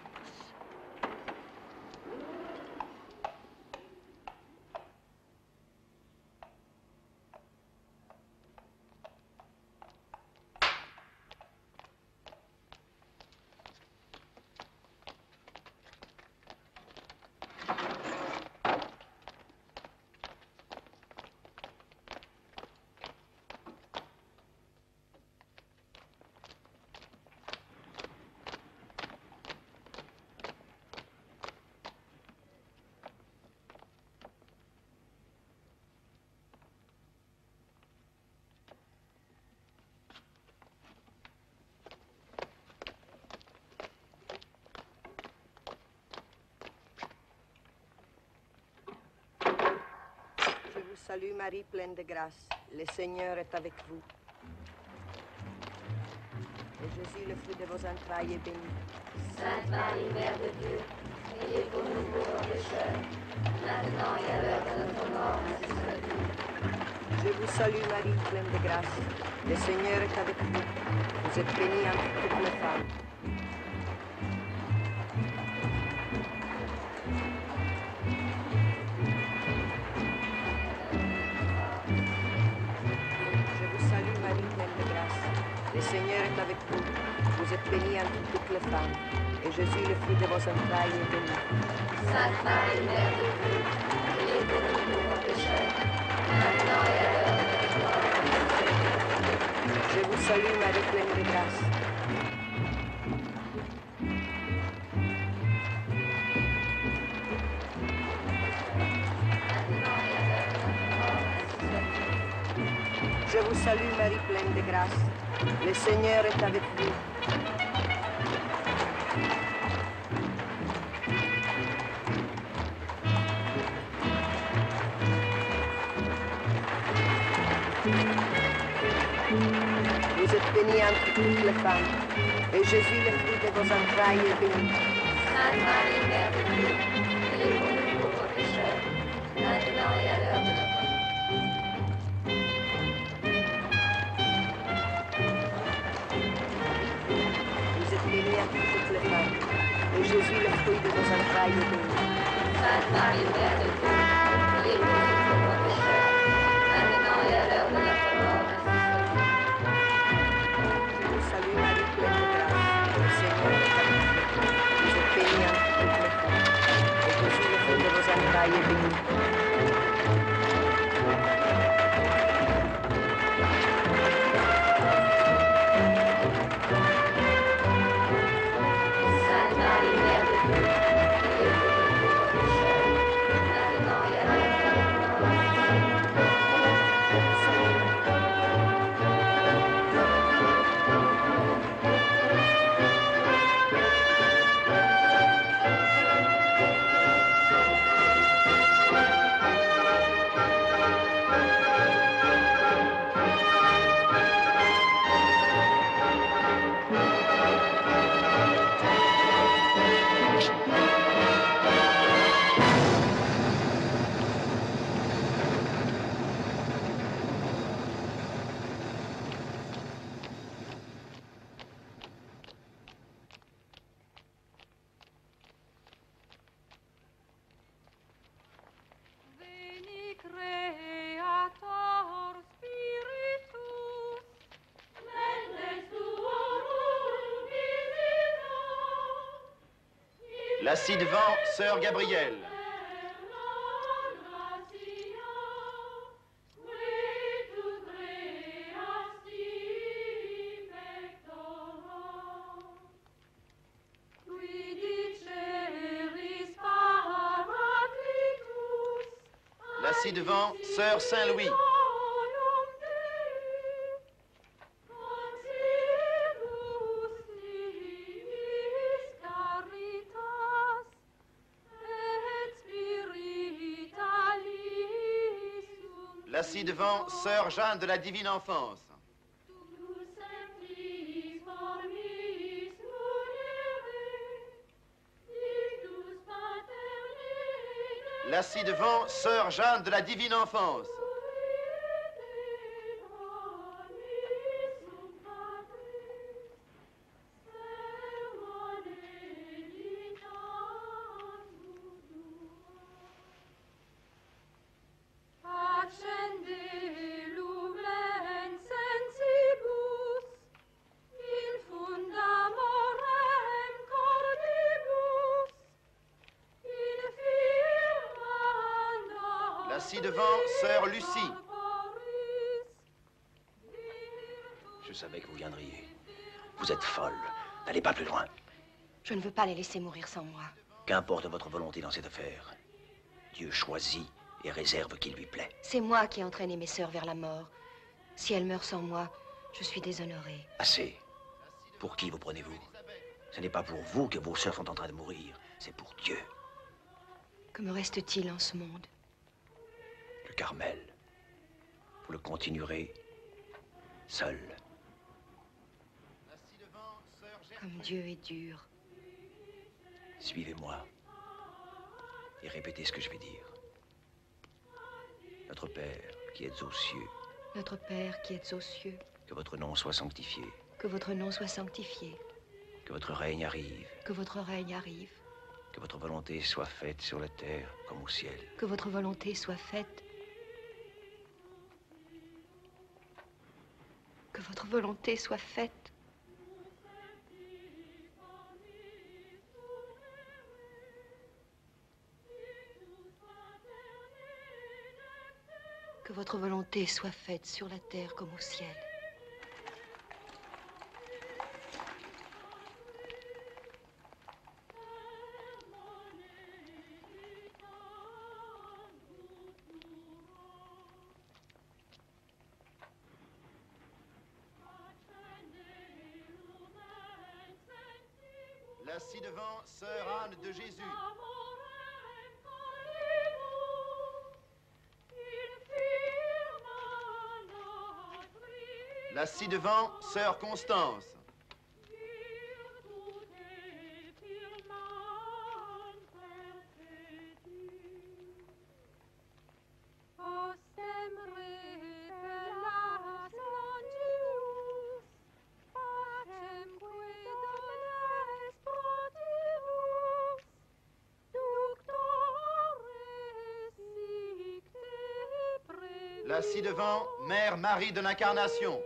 Salut Marie, pleine de grâce. Le Seigneur est avec vous. Et Jésus, le fruit de vos entrailles, est béni. Sainte Marie, Mère de Dieu, priez pour nous pauvres pécheurs, maintenant et à l'heure de notre mort. Ainsi soit-il. Je vous salue Marie, pleine de grâce. Le Seigneur est avec vous. Vous êtes bénie entre toutes les femmes. Seigneur est avec vous. Vous êtes bénie entre toutes les femmes. Et Jésus, le fruit de vos entrailles, est béni. Sainte Marie, Mère de Dieu, priez pour nous pauvres pécheurs, maintenant et à l'heure de notre mort. Je vous salue, Marie pleine de grâce. Je vous salue, Marie pleine de grâce. Le Seigneur est avec vous. Vous êtes bénie entre toutes les femmes, et Jésus, le fruit de vos entrailles, est béni. Sainte Marie, Mère de Dieu, priez pour nous pauvres pécheurs, maintenant et à l'heure de notre mort. Vous êtes bénie entre toutes les femmes, et Jésus, le fruit de vos entrailles, est béni. Sainte Marie, Mère de Dieu, priez pour nous pauvres pécheurs, maintenant et à l'heure de notre mort. Je vous salue, Marie pleine de grâce. Le Seigneur est avec vous. Vous êtes bénie entre toutes les femmes, et Jésus, le fruit de vos entrailles, est béni. Sainte Marie, Mère de Dieu, priez pour nous pauvres pécheurs, maintenant et à l'heure de notre mort. Veni Creator Spiritus, mentes tuorum visita. La ci-devant, sœur Gabrielle. La ci-devant, sœur Saint-Louis. La ci-devant, sœur Jeanne de la Divine Enfance. La ci-devant, sœur Jeanne de la Divine Enfance. Accende lumen sensibus, in funda morem cordibus, in firmanda. La ci-devant, sœur Lucie. Je savais que vous viendriez. Vous êtes folle. N'allez pas plus loin. Je ne veux pas les laisser mourir sans moi. Qu'importe votre volonté dans cette affaire. Dieu choisit et réserve qui lui plaît. C'est moi qui ai entraîné mes sœurs vers la mort. Si elles meurent sans moi, je suis déshonorée. Assez. Pour qui vous prenez-vous? Ce n'est pas pour vous que vos sœurs sont en train de mourir. C'est pour Dieu. Que me reste-t-il en ce monde? Le Carmel. Vous le continuerez seul. Comme Dieu est dur. Suivez-moi et répétez ce que je vais dire. Notre Père qui êtes aux cieux, Notre Père qui êtes aux cieux, que votre nom soit sanctifié, que votre nom soit sanctifié, que votre règne arrive, que votre règne arrive, que votre volonté soit faite sur la terre comme au ciel. que votre volonté soit faite Que votre volonté soit faite. Que votre volonté soit faite sur la terre comme au ciel. Là ci-devant, sœur Anne de Jésus. Là ci-devant, sœur Constance. Là ci-devant, Mère Marie de l'Incarnation.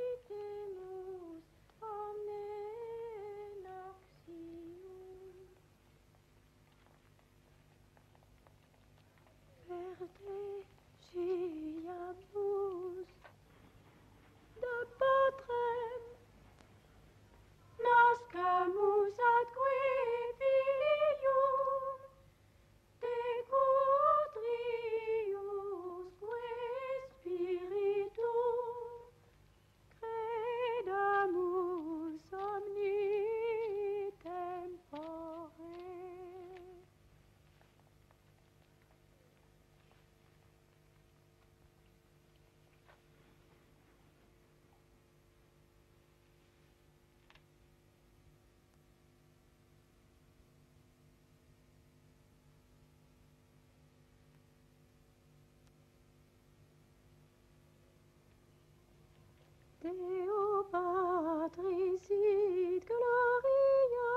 Deo Patris sit gloria,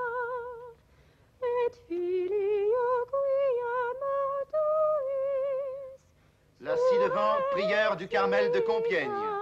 et Filio quia mortuis. Là ci-devant, prieur du Carmel de Compiègne.